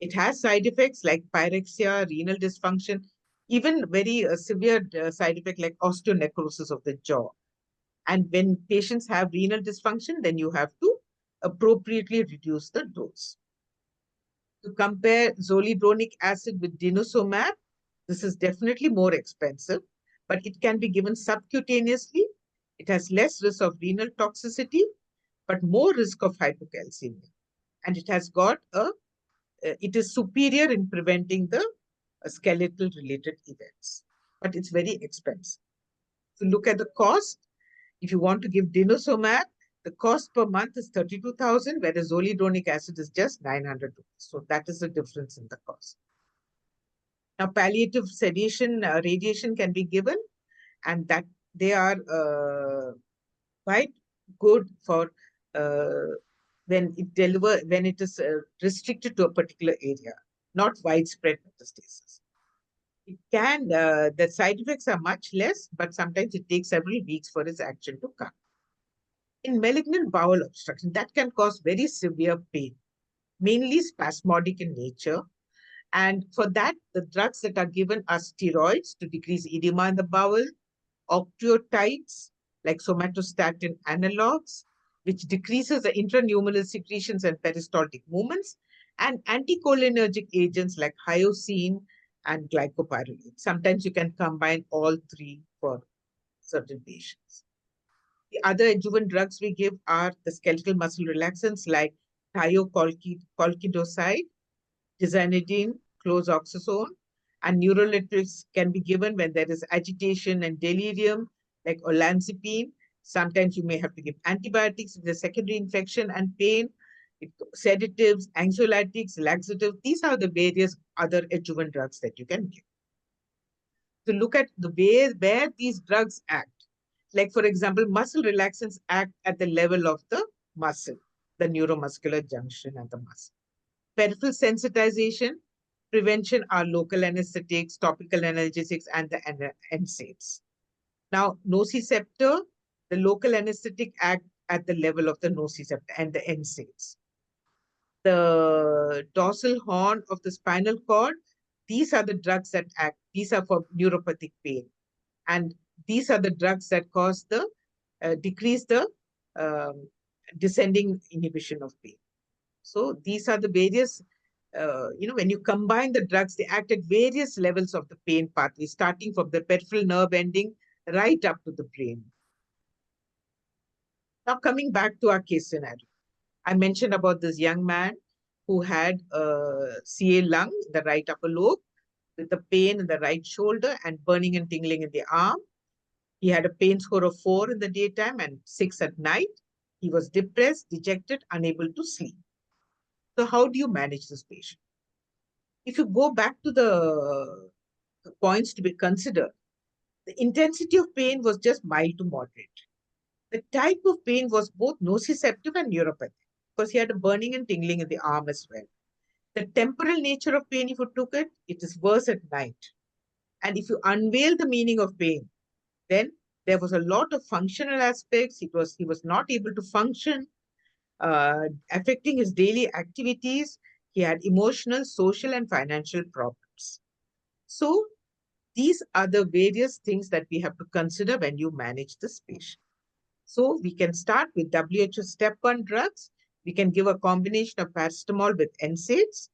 It has side effects like pyrexia, renal dysfunction, even very severe side effect like osteonecrosis of the jaw. And when patients have renal dysfunction, then you have to appropriately reduce the dose. To compare zoledronic acid with denosumab, this is definitely more expensive, but it can be given subcutaneously. It has less risk of renal toxicity, but more risk of hypocalcemia. And it has got it is superior in preventing the skeletal related events, but it's very expensive. If you look at the cost, if you want to give denosumab, the cost per month is 32,000, whereas zoledronic acid is just 900 rupees. So that is the difference in the cost. Now, palliative sedation, radiation can be given, and that they are quite good for when it is restricted to a particular area, not widespread metastasis. It can, the side effects are much less, but sometimes it takes several weeks for its action to come. In malignant bowel obstruction, that can cause very severe pain, mainly spasmodic in nature. And for that, the drugs that are given are steroids to decrease edema in the bowel, octreotides like somatostatin analogs, which decreases the intranumeral secretions and peristaltic movements, and anticholinergic agents like hyoscine and glycopyrrolate. Sometimes you can combine all three for certain patients. The other adjuvant drugs we give are the skeletal muscle relaxants like thiocolchidoside, tizanidine, clozoxazone, and neuroleptics can be given when there is agitation and delirium, like olanzapine. Sometimes you may have to give antibiotics if there's secondary infection and pain, sedatives, anxiolytics, laxatives. These are the various other adjuvant drugs that you can give. To look at the way where these drugs act. Like, for example, muscle relaxants act at the level of the muscle, the neuromuscular junction and the muscle. Peripheral sensitization, prevention are local anesthetics, topical analgesics, and the NSAIDs. Now, nociceptor, the local anesthetic act at the level of the nociceptor and the NSAIDs. The dorsal horn of the spinal cord, these are the drugs that act. These are for neuropathic pain. And these are the drugs that cause the, decrease the descending inhibition of pain. So these are the various, when you combine the drugs, they act at various levels of the pain pathway, starting from the peripheral nerve ending right up to the brain. Now coming back to our case scenario, I mentioned about this young man who had CA lung, the right upper lobe, with a pain in the right shoulder and burning and tingling in the arm. He had a pain score of 4 in the daytime and 6 at night. He was depressed, dejected, unable to sleep. So, how do you manage this patient? If you go back to the points to be considered, the intensity of pain was just mild to moderate. The type of pain was both nociceptive and neuropathic because he had a burning and tingling in the arm as well. The temporal nature of pain, if you took it, it is worse at night. And if you unveil the meaning of pain, then there was a lot of functional aspects. He was not able to function, affecting his daily activities. He had emotional, social, and financial problems. So these are the various things that we have to consider when you manage this patient. So we can start with WHO step 1 drugs. We can give a combination of paracetamol with NSAIDs.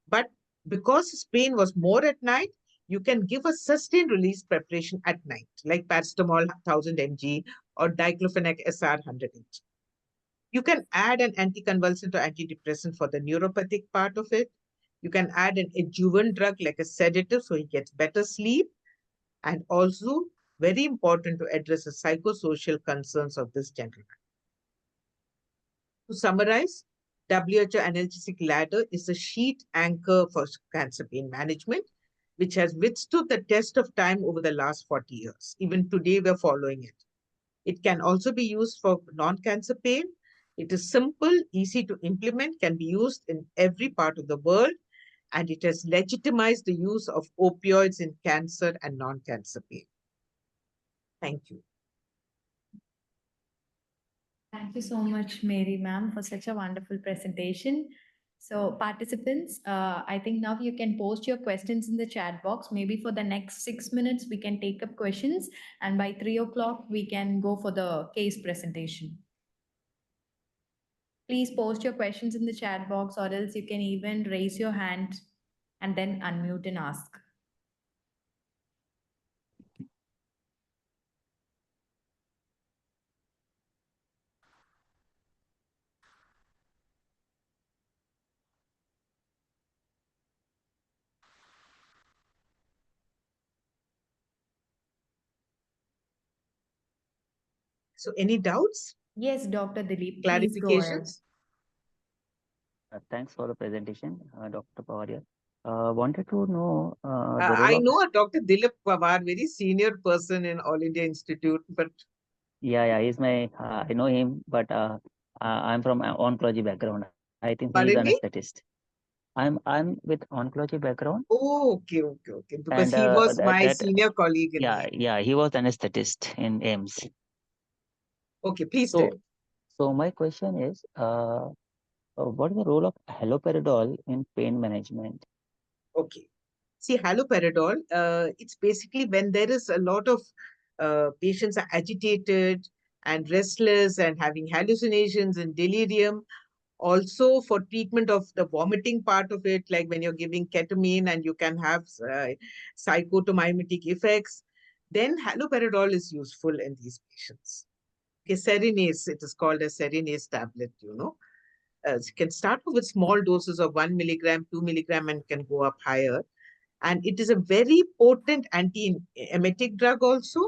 But because his pain was more at night, you can give a sustained release preparation at night, like paracetamol 1000 mg or diclofenac SR 100 mg. You can add an anticonvulsant or antidepressant for the neuropathic part of it. You can add an adjuvant drug like a sedative so he gets better sleep. And also, very important to address the psychosocial concerns of this gentleman. To summarize, WHO analgesic ladder is a sheet anchor for cancer pain management, which has withstood the test of time over the last 40 years. Even today, we're following it. It can also be used for non-cancer pain. It is simple, easy to implement, can be used in every part of the world, and it has legitimized the use of opioids in cancer and non-cancer pain. Thank you. Thank you so much, Mary ma'am, for such a wonderful presentation. So, participants, I think now you can post your questions in the chat box. Maybe for the next 6 minutes, we can take up questions, and by 3 o'clock, we can go for the case presentation. Please post your questions in the chat box, or else you can even raise your hand and then unmute and ask. So, any doubts, Yes, Dr. Dilip, please go ahead. clarifications? Thanks for the presentation, Dr. Pavaria. Wanted to know the I role of know a Dr. Dilip Pawar, very senior person in All India Institute, but yeah, he's my I know him, but I'm from oncology background. I think he's pardon me? anesthetist. I'm with oncology background, Oh, okay. Because and he was that my that senior colleague in AIM. yeah, he was anesthetist in AIMS. Okay, please So tell. so my question is, what is the role of haloperidol in pain management? Okay. See, haloperidol, it's basically when there is a lot of patients are agitated and restless and having hallucinations and delirium. Also for treatment of the vomiting part of it, like when you're giving ketamine and you can have psychotomimetic effects, then haloperidol is useful in these patients. Okay, Serenase, it is called a Serenase tablet, you can start with small doses of 1 milligram, 2 milligram, and can go up higher. And it is a very potent anti-emetic drug also.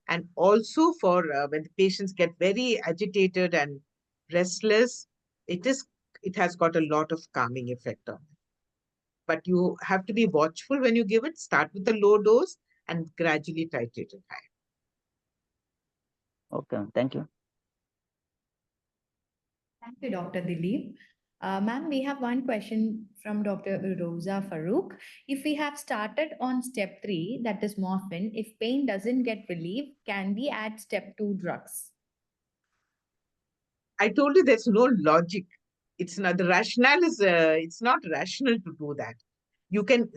And also for when the patients get very agitated and restless, it is it has got a lot of calming effect on it. But you have to be watchful when you give it. Start with a low dose and gradually titrate it high. Okay, thank you. Thank you, Dr. Dilip. Ma'am, we have one question from Dr. Rosa Farouk. If we have started on step 3, that is morphine, if pain doesn't get relief, can we add step 2 drugs? I told you there's no logic. It's not the rationale is it's not rational to do that. You can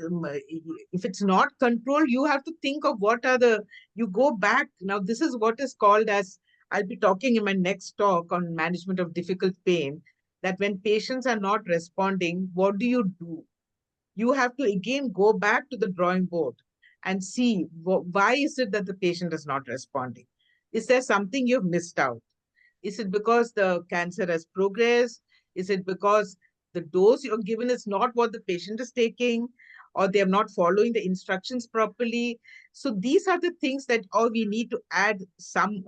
if it's not controlled, you have to think of what are the you go back. Now this is what is called as, I'll be talking in my next talk on management of difficult pain, that when patients are not responding, what do? You have to again go back to the drawing board and see why is it that the patient is not responding. Is there something you've missed out? Is it because the cancer has progressed? Is it because the dose you're given is not what the patient is taking? or they're not following the instructions properly. So these are the things that, or we need to add some,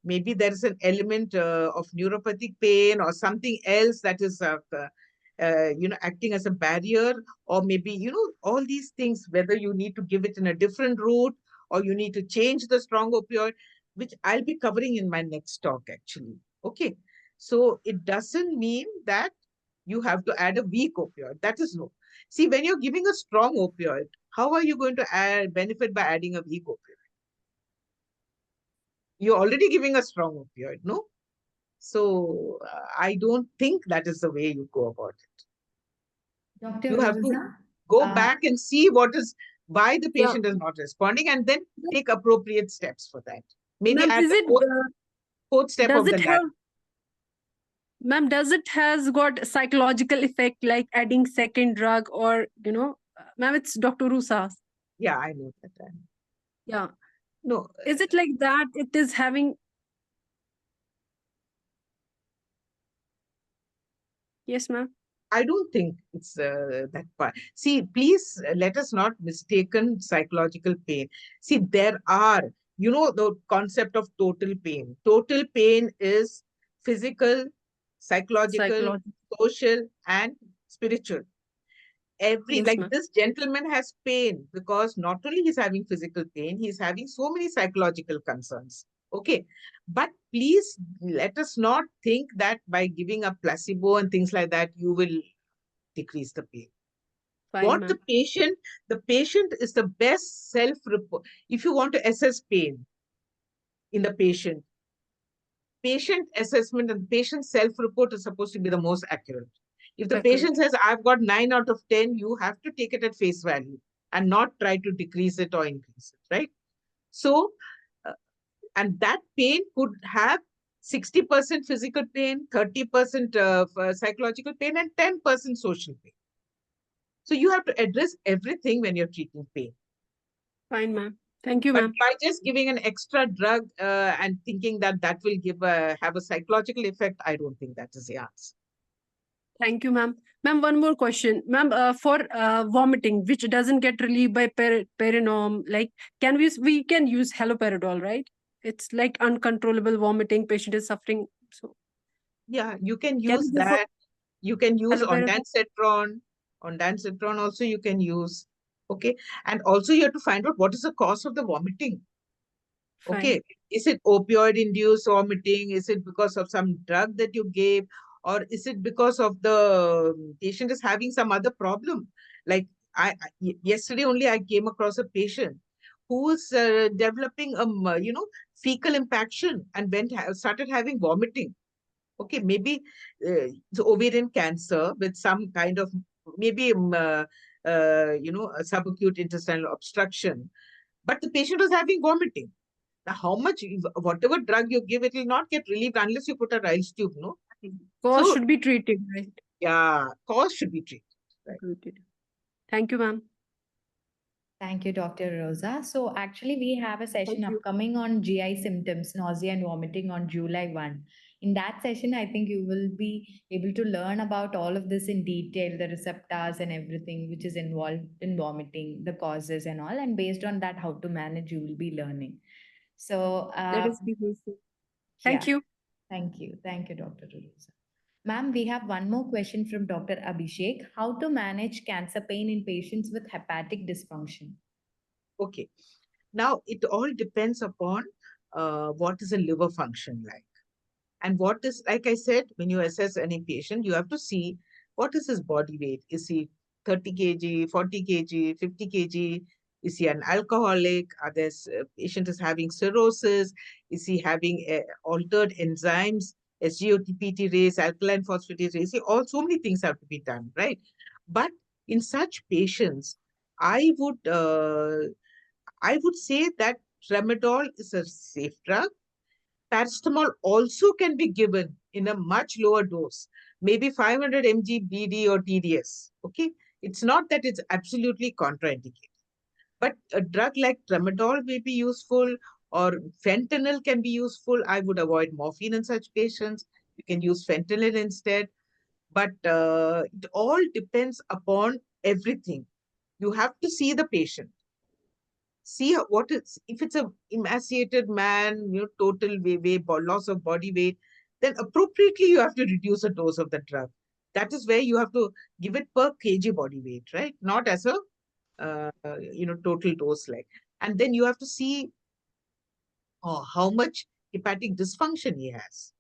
maybe there is an element of neuropathic pain or something else that is, acting as a barrier, or maybe, all these things, whether you need to give it in a different route or you need to change the strong opioid, which I'll be covering in my next talk, actually. Okay. So it doesn't mean that you have to add a weak opioid. That is no. See, when you're giving a strong opioid, how are you going to benefit by adding a weak opioid? You're already giving a strong opioid, no? So I don't think that is the way you go about it. Dr. You have to Rosa, go back and see why the Yeah, patient is not responding, and then take appropriate steps for that. Maybe ma'am, at is the it fourth step does of the it ladder. have, ma'am, does it has got psychological effect like adding second drug or ma'am, it's Dr. Rusas. Yeah, I know that. Yeah. No, Is it like that? It is having. Yes, ma'am. I don't think it's that part. See, please let us not mistaken psychological pain. See, there are, the concept of total pain. Total pain is physical, psychological, Psychological. social, and spiritual. Yes, Like ma'am. this gentleman has pain because not only he's having physical pain, he's having so many psychological concerns. Okay. But please let us not think that by giving a placebo and things like that, you will decrease the pain. Fine, ma'am. The patient is the best self-report. If you want to assess pain in the patient assessment and patient self-report is supposed to be the most accurate. If the Accurate. patient says, I've got 9 out of 10, you have to take it at face value and not try to decrease it or increase it, right? So, and that pain could have 60% physical pain, 30% psychological pain, and 10% social pain. So you have to address everything when you're treating pain. Fine, ma'am. Thank you, But ma'am. by just giving an extra drug and thinking that will have a psychological effect, I don't think that is the answer. Thank you, ma'am. Ma'am, one more question. Ma'am, for vomiting, which doesn't get relieved by perinom, like we can use haloperidol, right? It's like uncontrollable vomiting. Patient is suffering. So Yeah, you can can use we go for that. You can use haloperidol? ondansetron. Ondansetron also you can use. Okay. And also you have to find out what is the cause of the vomiting. Fine. Okay. Is it opioid induced vomiting? Is it because of some drug that you gave? Or is it because of the patient is having some other problem? Like yesterday only I came across a patient who was developing fecal impaction and started having vomiting. Okay, maybe it's ovarian cancer with some kind of maybe a subacute intestinal obstruction, but the patient was having vomiting. Now, how much, whatever drug you give, it will not get relieved unless you put a Rice tube, no? Cause So, should be treated, right? yeah, cause should be treated. Right. Treated. Thank you, ma'am. thank you, Dr. Rosa. So, actually, we have a session Thank you. upcoming on GI symptoms, nausea and vomiting on July 1. In that session, I think you will be able to learn about all of this in detail, the receptors and everything which is involved in vomiting, the causes and all. And based on that, how to manage, you will be learning. So, That is useful. yeah, Thank you. thank you. Thank you, Dr. Rosa. Ma'am, we have one more question from Dr. Abhishek. How to manage cancer pain in patients with hepatic dysfunction? Okay. Now, it all depends upon what is the liver function like. And what is, like I said, when you assess any patient, you have to see what is his body weight. Is he 30 kg, 40 kg, 50 kg? Is he an alcoholic? Patient is having cirrhosis? Is he having altered enzymes, SGOT-PT raise, alkaline phosphatase raise? See, so many things have to be done, right? But in such patients, I would say that tramadol is a safe drug. Paracetamol also can be given in a much lower dose, maybe 500 mg BD or TDS. Okay, it's not that it's absolutely contraindicated, but a drug like tramadol may be useful, or fentanyl can be useful. I would avoid morphine in such patients. You can use fentanyl instead, but it all depends upon everything. you have to see the patient. See what is, if it's a emaciated man, total weight, loss of body weight, then appropriately you have to reduce the dose of the drug. That is where you have to give it per kg body weight, right? Not as a total dose like. And then you have to see how much hepatic dysfunction he has.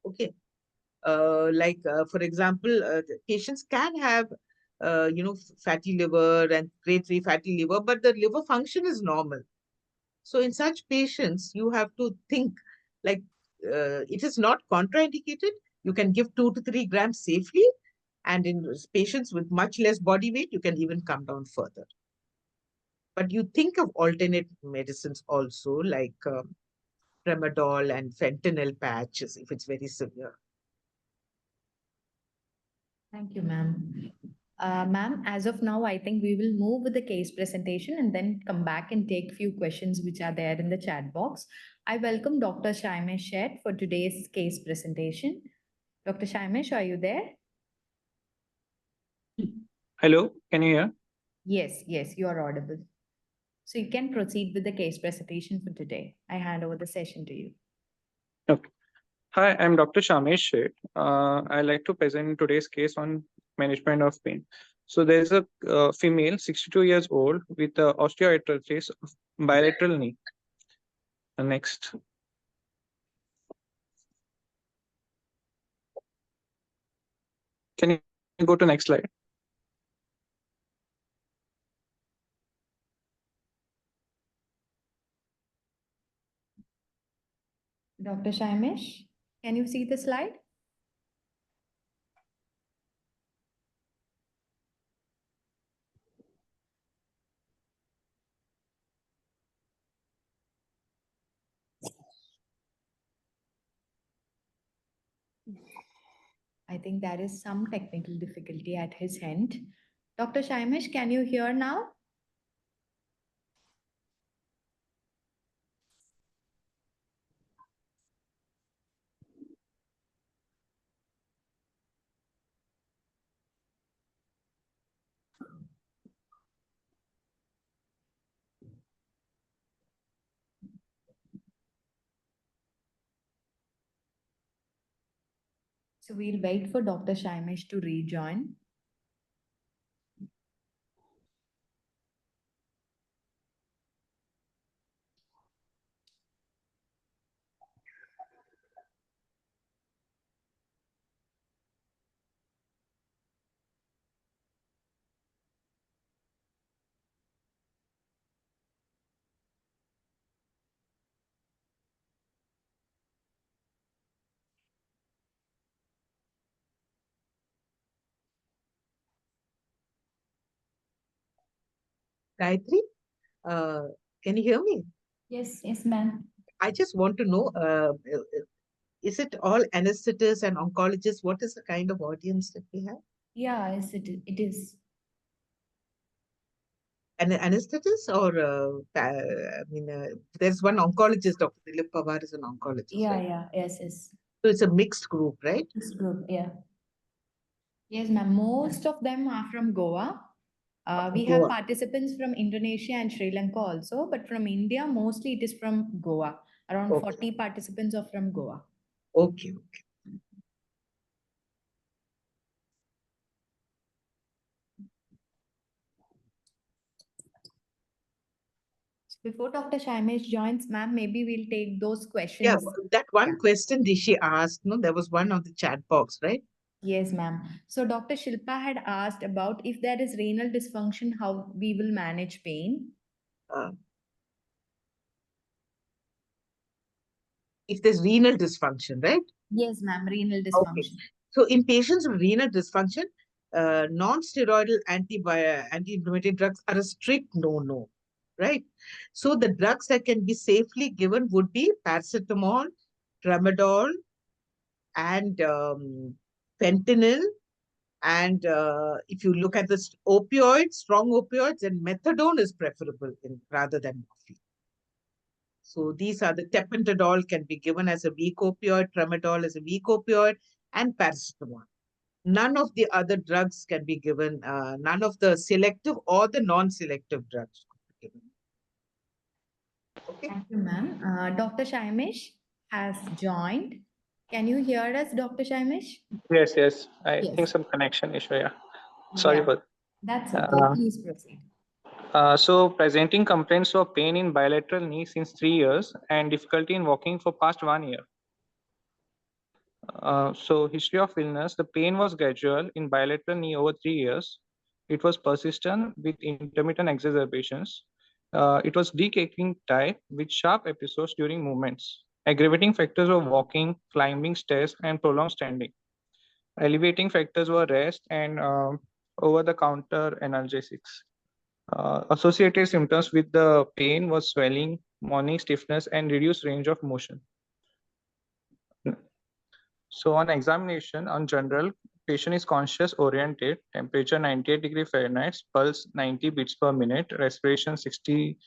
Okay. For example, patients can have, fatty liver and grade 3 fatty liver, but the liver function is normal. So in such patients, you have to think like it is not contraindicated. You can give 2 to 3 grams safely. And in patients with much less body weight, you can even come down further. But you think of alternate medicines also, like tramadol and fentanyl patches if it's very severe. Thank you, ma'am. Ma'am, as of now, I think we will move with the case presentation and then come back and take few questions which are there in the chat box. I welcome Dr. Shaimesh Shet for today's case presentation. Dr. Shaimesh, are you there? Hello, can you hear? Yes, you are audible. So you can proceed with the case presentation for today. I hand over the session to you. Okay. Hi, I'm Dr. Shamesh Shet. I'd like to present today's case on management of pain. So there's a female, 62 years old, with osteoarthritis of bilateral knee. Next. Can you go to next slide? Dr. Shaimesh, can you see the slide? I think there is some technical difficulty at his end. Dr. Shaimesh, can you hear now? So we'll wait for Dr. Shaimesh to rejoin. Gayatri, can you hear me? Yes, ma'am. I just want to know, is it all anesthetists and oncologists? What is the kind of audience that we have? Yeah, yes, it is. An anesthetist or, there's one oncologist, Dr. Dilip Pawar is an oncologist, right? Yes. So it's a mixed group, right? This group, yeah. Yes, ma'am. Most of them are from Goa. We have Goa. participants from Indonesia and Sri Lanka also, but from India, mostly it is from Goa. Around Okay. 40 participants are from Goa. Okay. Before Dr. Shaimesh joins, ma'am, maybe we'll take those questions. Yeah, that one Yeah. question Rishi asked, no, there was one on the chat box, right? Yes, ma'am. So Dr. Shilpa had asked about if there is renal dysfunction, how we will manage pain. If there's renal dysfunction, right? Yes, ma'am, renal Okay. dysfunction. So in patients with renal dysfunction, non-steroidal anti-inflammatory drugs are a strict no-no, right? So the drugs that can be safely given would be paracetamol, tramadol, and fentanyl. And if you look at the opioids, strong opioids, then methadone is preferable rather than morphine. So these are the tapentadol can be given as a weak opioid, tramadol as a weak opioid, and paracetamol. None of the other drugs can be given, none of the selective or the non-selective drugs could be given. Okay. Thank you, ma'am. Dr. Shaimesh has joined. Can you hear us, Dr. Shaimesh? Yes. I Yes. think some connection issue. Yeah. Sorry Yeah, for. that's okay. Uh, Please proceed. so presenting complaints of pain in bilateral knee since 3 years and difficulty in walking for past 1 year. So history of illness, the pain was gradual in bilateral knee over 3 years. It was persistent with intermittent exacerbations. It was decaying type with sharp episodes during movements. Aggravating factors were walking, climbing stairs, and prolonged standing. Elevating factors were rest and over-the-counter analgesics. Associated symptoms with the pain was swelling, morning stiffness, and reduced range of motion. So on examination, on general, patient is conscious oriented, temperature 98 degree Fahrenheit, pulse 90 beats per minute, respiration 60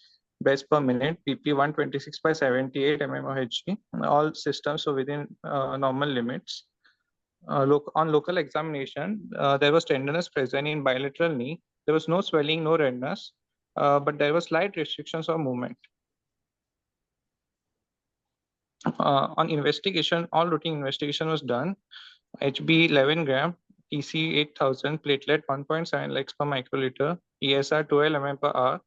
beats per minute, BP 126 by 78 mmHg. All systems are within normal limits. On local examination, there was tenderness present in bilateral knee. There was no swelling, no redness, but there was slight restrictions of movement. On investigation, all routine investigation was done. HB 11 gram, TC 8000, platelet 1.7 lakhs per microliter, ESR 12 mm per hour,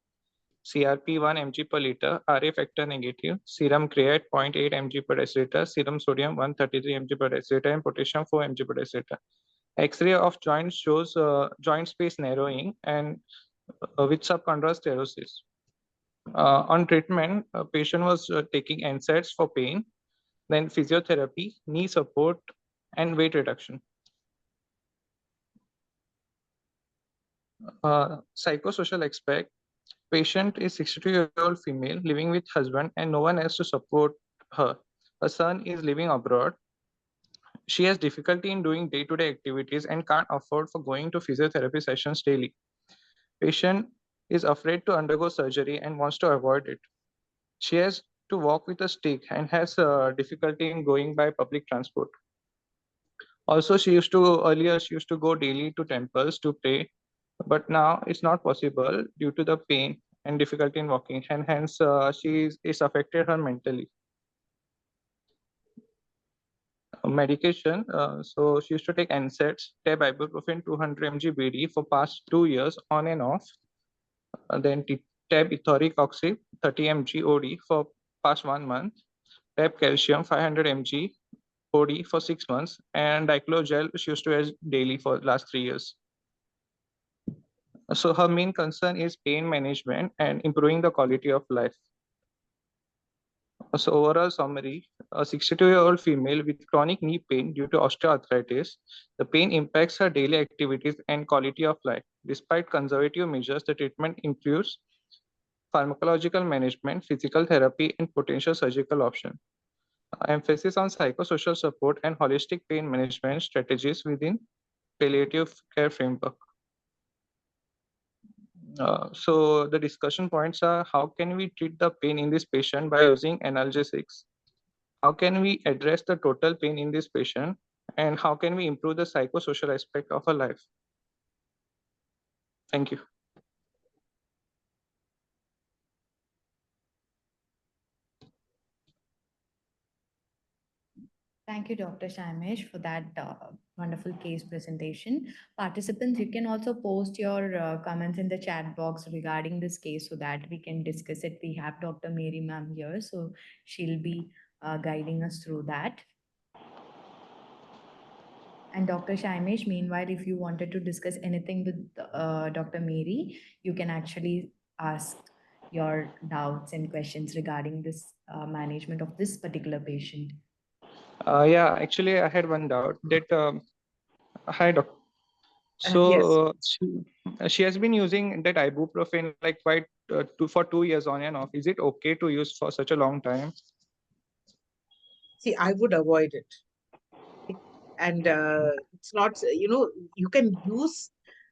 CRP 1 mg per liter, RA factor negative, serum create 0.8 mg per deciliter, serum sodium 133 mg per deciliter, and potassium 4 mg per deciliter. X-ray of joint shows joint space narrowing and with subchondral sclerosis. On treatment, a patient was taking NSAIDs for pain, then physiotherapy, knee support, and weight reduction. Psychosocial aspect, patient is 62-year-old female living with husband and no one else to support her. Her son is living abroad. She has difficulty in doing day-to-day activities and can't afford for going to physiotherapy sessions daily. Patient is afraid to undergo surgery and wants to avoid it. She has to walk with a stick and has difficulty in going by public transport. Also, earlier she used to go daily to temples to pray, but now it's not possible due to the pain and difficulty in walking, and hence it's affected her mentally. Medication, so she used to take NSAIDs, tab ibuprofen 200 mg BD for past 2 years on and off. Then tab ethoric oxy 30 mg OD for past 1 month, tab calcium 500 mg OD for 6 months, and diclogel she used to use daily for last 3 years. So her main concern is pain management and improving the quality of life. So overall summary, a 62-year-old female with chronic knee pain due to osteoarthritis, the pain impacts her daily activities and quality of life. Despite conservative measures, the treatment includes pharmacological management, physical therapy, and potential surgical option. Emphasis on psychosocial support and holistic pain management strategies within palliative care framework. So the discussion points are: how can we treat the pain in this patient by using analgesics? How can we address the total pain in this patient? And how can we improve the psychosocial aspect of her life? Thank you. Thank you, Dr. Shaimesh, for that wonderful case presentation. Participants, you can also post your comments in the chat box regarding this case so that we can discuss it. We have Dr. Mary ma'am here, so she'll be guiding us through that. And Dr. Shaimesh, meanwhile, if you wanted to discuss anything with Dr. Mary, you can actually ask your doubts and questions regarding this management of this particular patient. Yeah, actually, I had one doubt that, hi, doctor. So she has been using that ibuprofen like for 2 years on and off. Is it okay to use for such a long time? See, I would avoid it. And it's not, you can use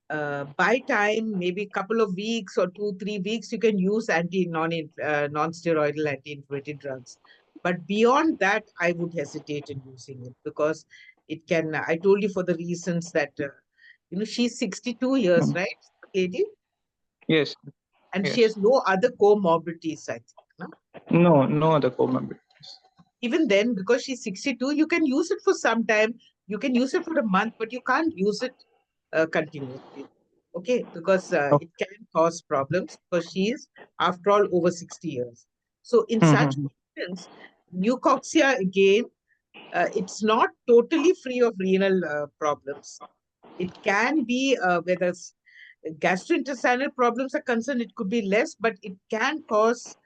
by time, maybe a couple of weeks or 2, 3 weeks, you can use non-steroidal anti-inflammatory drugs. But beyond that, I would hesitate in using it because It can, I told you for the reasons that, she's 62 years, Mm. right, lady? Yes, And she yes. has no other comorbidities, I think. No? No other comorbidities. Even then, because she's 62, you can use it for some time. You can use it for a month, but you can't use it continuously. Okay, because Okay. it can cause problems because she is, after all, over 60 years. So in such Mhm. patients, mucoxia again, it's not totally free of renal problems. It can be, whether gastrointestinal problems are concerned, it could be less, but it can cause,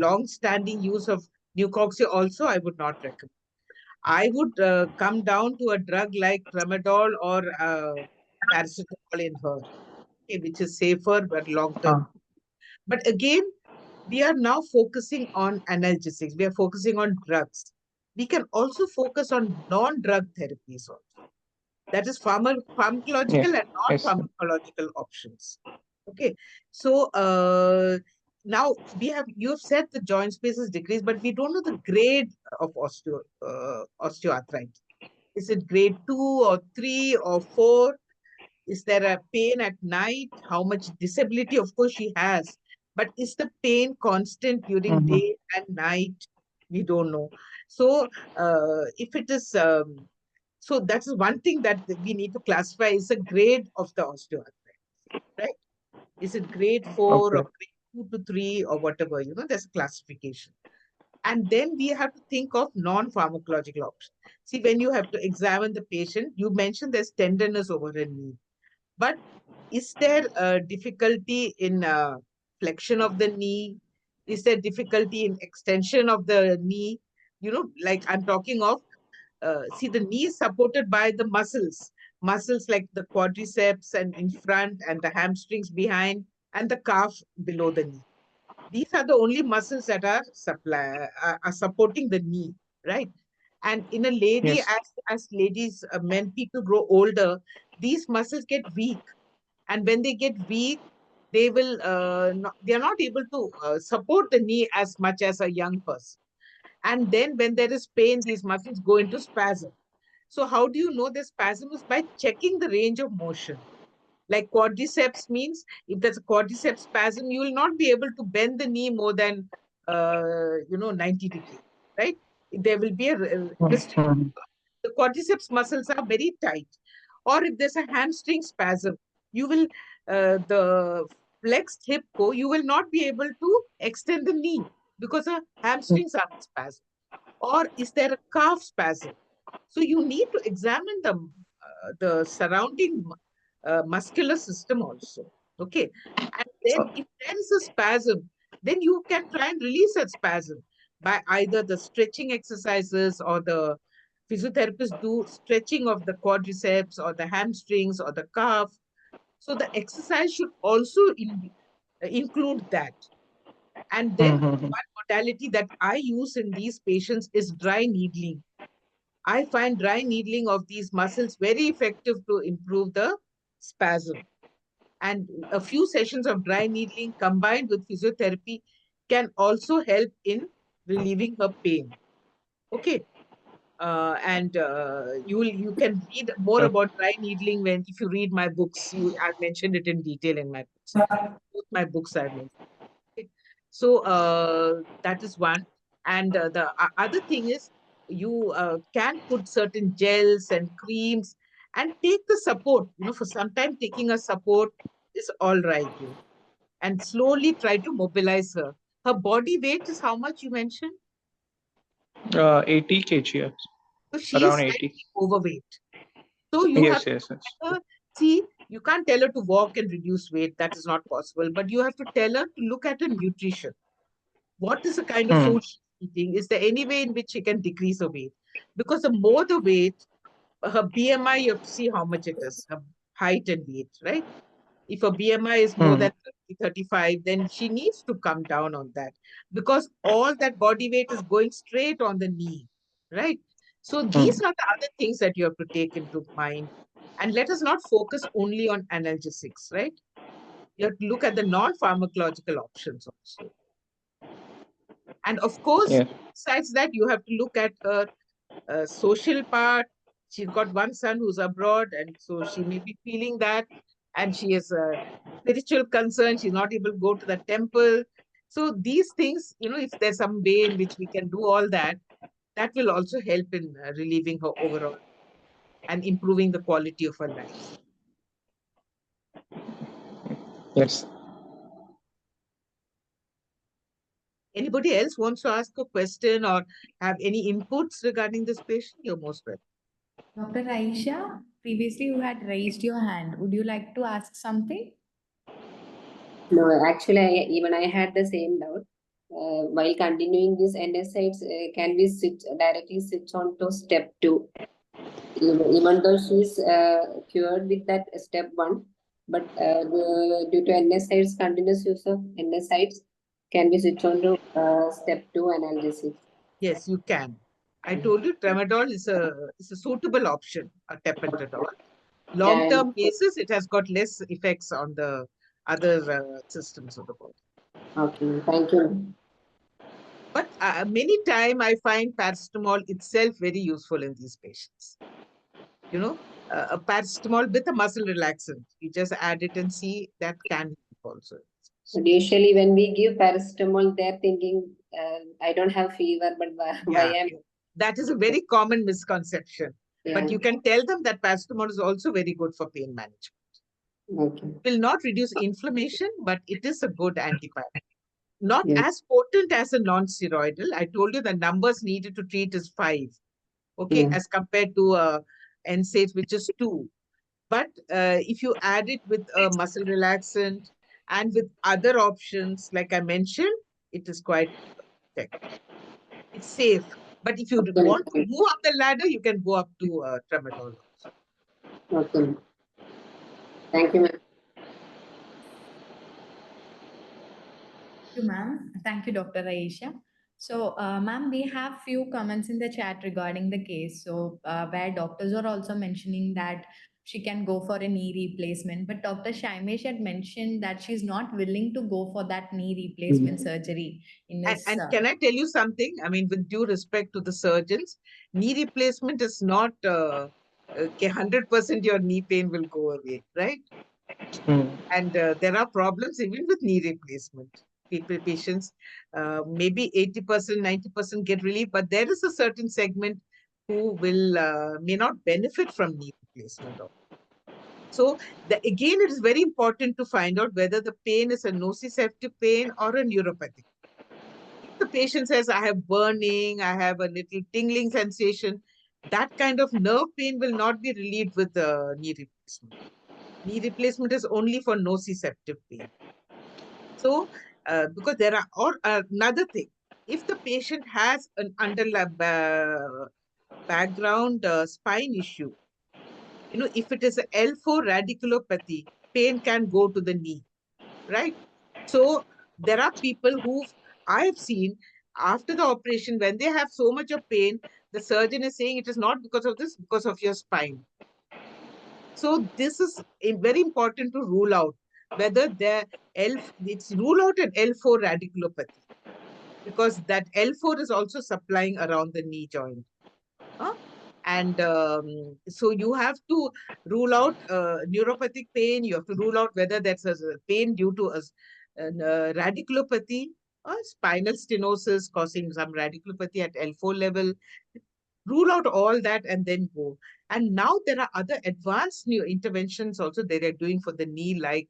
long-standing use of mucoxia also, I would not recommend. I would come down to a drug like tramadol or paracetamol in her, okay, which is safer but long-term. But again, we are now focusing on analgesics. We are focusing on drugs. We can also focus on non-drug therapies also. That is Yes, pharmacological and yes. non-pharmacological options. Okay. So now you've said the joint space is decreased, but we don't know the grade of osteoarthritis. Is it grade 2 or 3 or 4? Is there a pain at night? How much disability? Of course, she has. But is the pain constant during Mhm. day and night? We don't know. So, if it is, so that's one thing that we need to classify is the grade of the osteoarthritis, right? Is it grade 4 or Okay. grade 2 to 3 or whatever? There's a classification. And then we have to think of non-pharmacological options. See, when you have to examine the patient, you mentioned there's tenderness over her knee. But is there a difficulty in flexion of the knee? Is there difficulty in extension of the knee? Like I'm talking of, see, the knee is supported by the muscles like the quadriceps and in front and the hamstrings behind and the calf below the knee. These are the only muscles that are supporting the knee, right? And in a lady, Yes. as ladies, men, people grow older, these muscles get weak, and when they get weak, they are not able to support the knee as much as a young person. And then when there is pain, these muscles go into spasm. So how do you know the spasm is? By checking the range of motion. Like quadriceps means, if there's a quadriceps spasm, you will not be able to bend the knee more than 90 degrees, right? There will be a restriction. Mhm. The quadriceps muscles are very tight. Or if there's a hamstring spasm, you will, the flexed hip you will not be able to extend the knee because the hamstrings are in spasm. Or is there a calf spasm? So you need to examine the surrounding muscular system also. Okay. And then if there is a spasm, then you can try and release that spasm by either the stretching exercises, or the physiotherapists do stretching of the quadriceps or the hamstrings or the calf. So the exercise should also include that. And then Mhm. one modality that I use in these patients is dry needling. I find dry needling of these muscles very effective to improve the spasm. And a few sessions of dry needling combined with physiotherapy can also help in relieving her pain. Okay. And you can read more about dry needling when, if you read my books. I've mentioned it in detail in my books. Both my books I've mentioned. Okay. So that is one. And the other thing is, you can put certain gels and creams and take the support. For some time, taking a support is all right. And slowly try to mobilize her. Her body weight is how much you mentioned? 80 kg, So she is around slightly 80. overweight. So you have Yes, to yes, look yes. at her. See, you can't tell her to walk and reduce weight. That is not possible. But you have to tell her to look at her nutrition. What is the kind of Hmm. food she's eating? Is there any way in which she can decrease her weight? Because the more the weight, her BMI, you have to see how much it is, her height and weight, right? If her BMI is more Hmm. than 30, 35, then she needs to come down on that, because all that body weight is going straight on the knee, right? So these Hmm. are the other things that you have to take into mind. And let us not focus only on analgesics, right? You have to look at the non-pharmacological options also. And of course, Yes. besides that, you have to look at her social part. She's got one son who's abroad, and so she may be feeling that, and she has a spiritual concern. She's not able to go to the temple. So these things, if there's some way in which we can do all that, that will also help in relieving her overall and improving the quality of her life. Yes. Anybody else wants to ask a question or have any inputs regarding this patient? You're most welcome. Dr. Aisha, previously you had raised your hand. Would you like to ask something? No, actually, I had the same doubt. While continuing this NSAIDs, can we directly switch on to step 2? Even though she's cured with that step 1, but due to NSAIDs, continuous use of NSAIDs, can we switch on to step 2 analgesics? Yes, you can. I told you tramadol is a suitable option, a tapentadol. Long-term basis, it has got less effects on the other systems of the body. Okay, thank you. But many times I find paracetamol itself very useful in these patients. A paracetamol with a muscle relaxant, you just add it and see that can help also. But usually when we give paracetamol, they're thinking, I don't have fever, but why am That is a very common misconception. Yeah. But you can tell them that paracetamol is also very good for pain management. Okay. It will not reduce inflammation, but it is a good antibiotic. Not Yes. as potent as a non-steroidal. I told you the numbers needed to treat is 5, okay, as compared to NSAIDs, which is 2. But if you add it with a muscle relaxant and with other options, like I mentioned, it is quite effective. It's safe. But if you want to move up the ladder, you can go up to tramadol also. Okay. Thank you, ma'am. Thank you, ma'am. Thank you, Dr. Aisha. So, ma'am, we have few comments in the chat regarding the case. So, where doctors are also mentioning that she can go for a knee replacement, but Dr. Shaimesh had mentioned that she's not willing to go for that knee replacement surgery. And can I tell you something? I mean, with due respect to the surgeons, knee replacement is not 100% your knee pain will go away, right? And there are problems even with knee replacement. Patients, maybe 80%, 90% get relief, but there is a certain segment who may not benefit from knee replacement. So again, it is very important to find out whether the pain is a nociceptive pain or a neuropathic. If the patient says, I have burning, I have a little tingling sensation, that kind of nerve pain will not be relieved with knee replacement. Knee replacement is only for nociceptive pain. So, because there are, or another thing, if the patient has an underlying background spine issue, if it is a L4 radiculopathy, pain can go to the knee, right? So there are people who I have seen after the operation, when they have so much of pain, the surgeon is saying it is not because of this, because of your spine. So this is very important to rule out whether it's rule out an L4 radiculopathy, because that L4 is also supplying around the knee joint. And so you have to rule out neuropathic pain. You have to rule out whether that's a pain due to a radiculopathy or spinal stenosis causing some radiculopathy at L4 level. Rule out all that and then go. And now there are other advanced new interventions also they are doing for the knee, like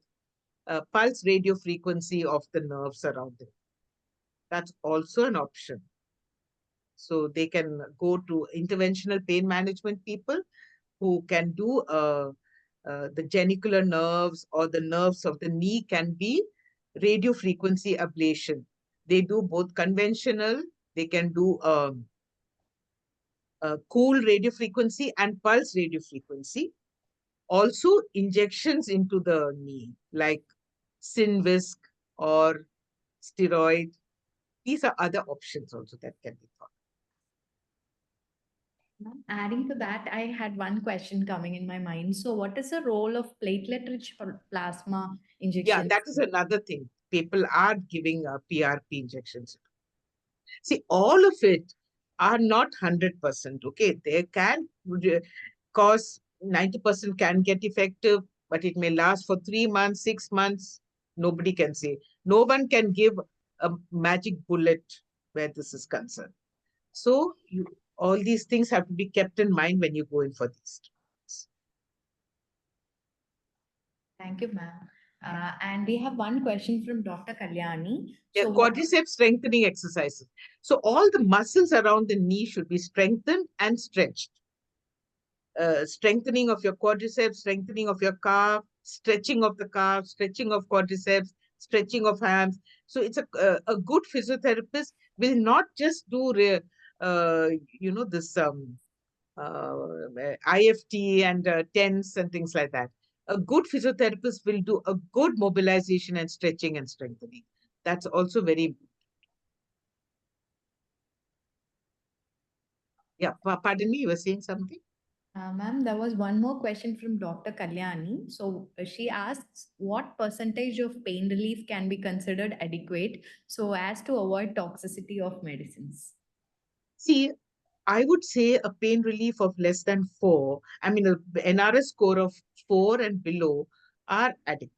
pulse radio frequency of the nerves around it. That's also an option. So they can go to interventional pain management people who can do the genicular nerves or the nerves of the knee can be radio frequency ablation. They do both conventional, they can do cool radio frequency and pulse radio frequency. Also injections into the knee like Synvisc or steroid. These are other options also that can be thought. Adding to that, I had one question coming in my mind. So, what is the role of platelet-rich plasma injections? Yeah, that is another thing. People are giving PRP injections. See, all of it are not 100%. Okay, they can cause 90% can get effective, but it may last for 3 months, 6 months. Nobody can say. No one can give a magic bullet where this is concerned. So all these things have to be kept in mind when you go in for these treatments. Thank you, ma'am. And we have one question from Dr. Kalyani. Yeah, So what- quadriceps strengthening exercises. So all the muscles around the knee should be strengthened and stretched. Strengthening of your quadriceps, strengthening of your calf, stretching of the calf, stretching of quadriceps, stretching of hams. So it's a good physiotherapist will not just do this IFT and TENS and things like that. A good physiotherapist will do a good mobilization and stretching and strengthening. That's also very important. Yeah, pardon me, you were saying something? Ma'am, there was one more question from Dr. Kalyani. So she asks, what percentage of pain relief can be considered adequate so as to avoid toxicity of medicines? See, I would say a pain relief of less than 4, I mean, a NRS score of 4 and below are adequate.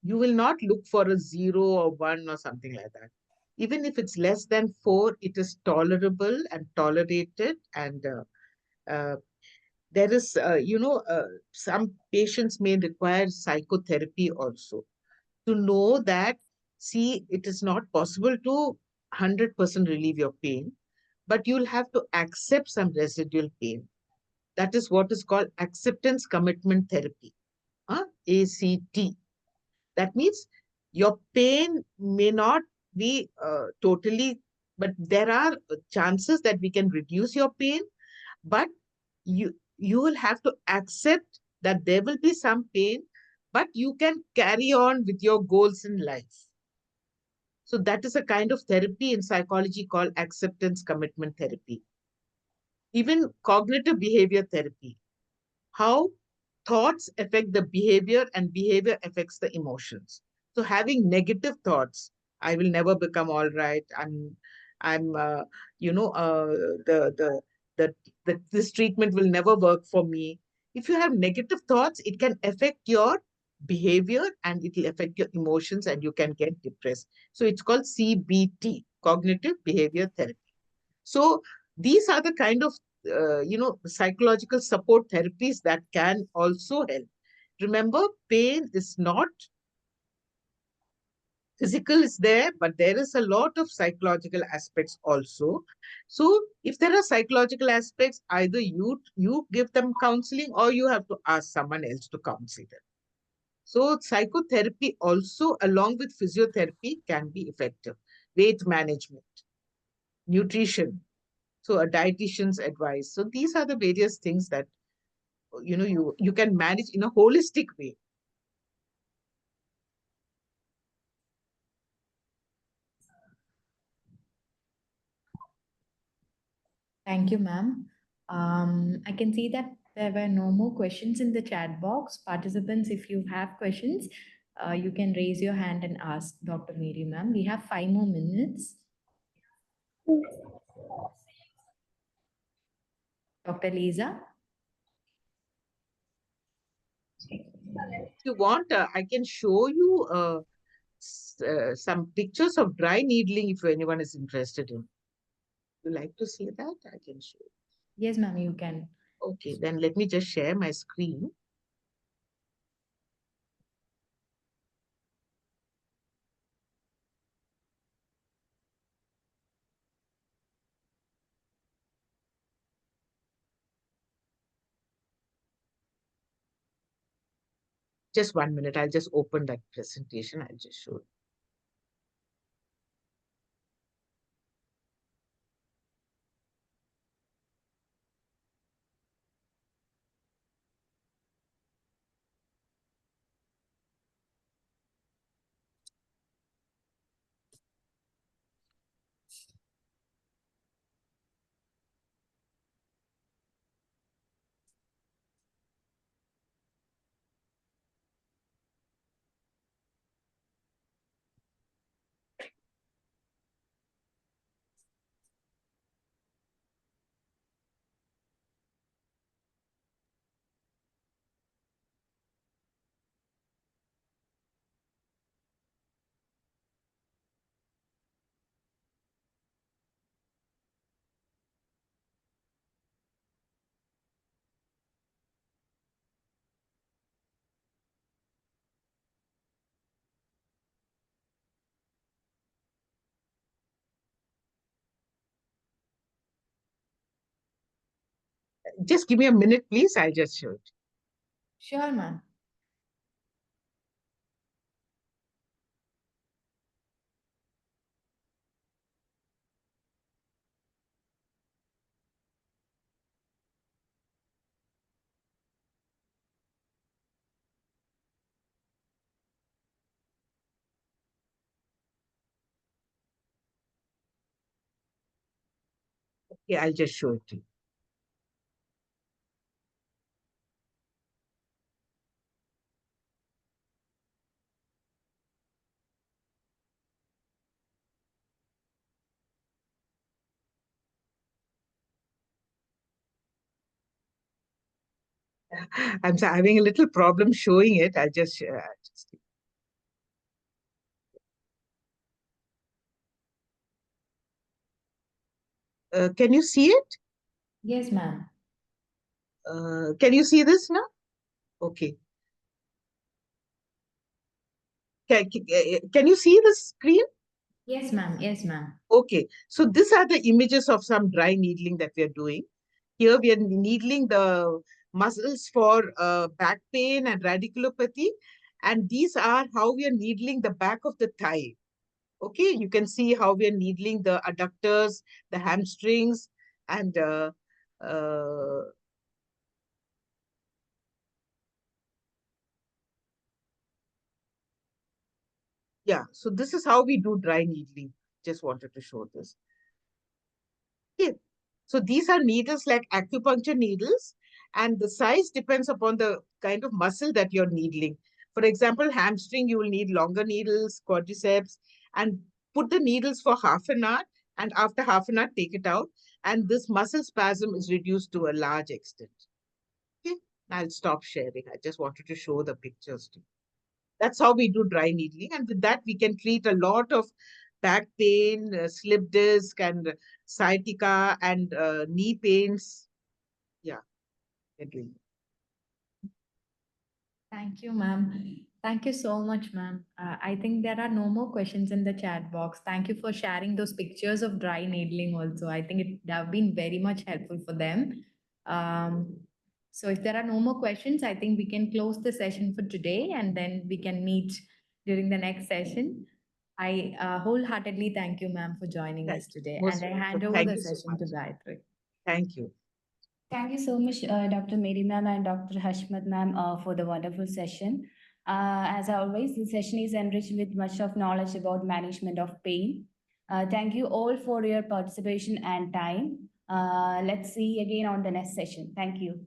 You will not look for a 0 or 1 or something like that. Even if it's less than 4, it is tolerable and tolerated. And there is, some patients may require psychotherapy also to know that, see, it is not possible to 100% relieve your pain, but you'll have to accept some residual pain. That is what is called acceptance commitment therapy, ACT. That means your pain may not be totally, but there are chances that we can reduce your pain, but you will have to accept that there will be some pain, but you can carry on with your goals in life. So that is a kind of therapy in psychology called acceptance commitment therapy. Even cognitive behavior therapy, how thoughts affect the behavior and behavior affects the emotions. So having negative thoughts, I will never become all right. I'm, the, the, this treatment will never work for me. If you have negative thoughts, it can affect your behavior and it will affect your emotions and you can get depressed. So it's called CBT, cognitive behavior therapy. So these are the kind of psychological support therapies that can also help. Remember, pain is not physical is there, but there is a lot of psychological aspects also. So if there are psychological aspects, either you give them counseling or you have to ask someone else to counsel them. So psychotherapy also, along with physiotherapy, can be effective. Weight management, nutrition, so a dietitian's advice. So these are the various things that you can manage in a holistic way. Thank you, ma'am. I can see that there were no more questions in the chat box. Participants, if you have questions, you can raise your hand and ask Dr. Mary, ma'am. We have 5 more minutes. Dr. Lisa? If you want, I can show you some pictures of dry needling if anyone is interested in. You like to see that? I can show you. Yes, ma'am, you can. Okay, then let me just share my screen. Just 1 minute. I'll just open that presentation. I'll just show you. Just give me a minute, please. I'll just show it. Sure, ma'am. Yeah, I'll just show it to you. I'm having a little problem showing it. I'll just can you see it? Yes, ma'am. Can you see this now? Okay. Can you see the screen? Yes, ma'am. Yes, ma'am. Okay. So these are the images of some dry needling that we are doing. Here we are needling the muscles for back pain and radiculopathy. And these are how we are needling the back of the thigh. Okay, you can see how we are needling the adductors, the hamstrings, and yeah, so this is how we do dry needling. Just wanted to show this. Okay, so these are needles like acupuncture needles, and the size depends upon the kind of muscle that you're needling. For example, hamstring, you will need longer needles, quadriceps, and put the needles for half an hour, and after half an hour, take it out. And this muscle spasm is reduced to a large extent. Okay, I'll stop sharing. I just wanted to show the pictures to you. That's how we do dry needling. And with that, we can treat a lot of back pain, slip disc, and sciatica, and knee pains. Yeah, we're doing it. Thank you, ma'am. Thank you so much, ma'am. I think there are no more questions in the chat box. Thank you for sharing those pictures of dry needling also. I think it have been very much helpful for them. So if there are no more questions, I think we can close the session for today and then we can meet during the next session. I wholeheartedly thank you, ma'am, for joining us today. Most And I hand welcome. over Thank the you so session much. to Gayatri. Thank you. Thank you so much, Dr. Mary ma'am and Dr. Hashmat ma'am, for the wonderful session. As always, the session is enriched with much of knowledge about management of pain. Thank you all for your participation and time. Let's see again on the next session. Thank you.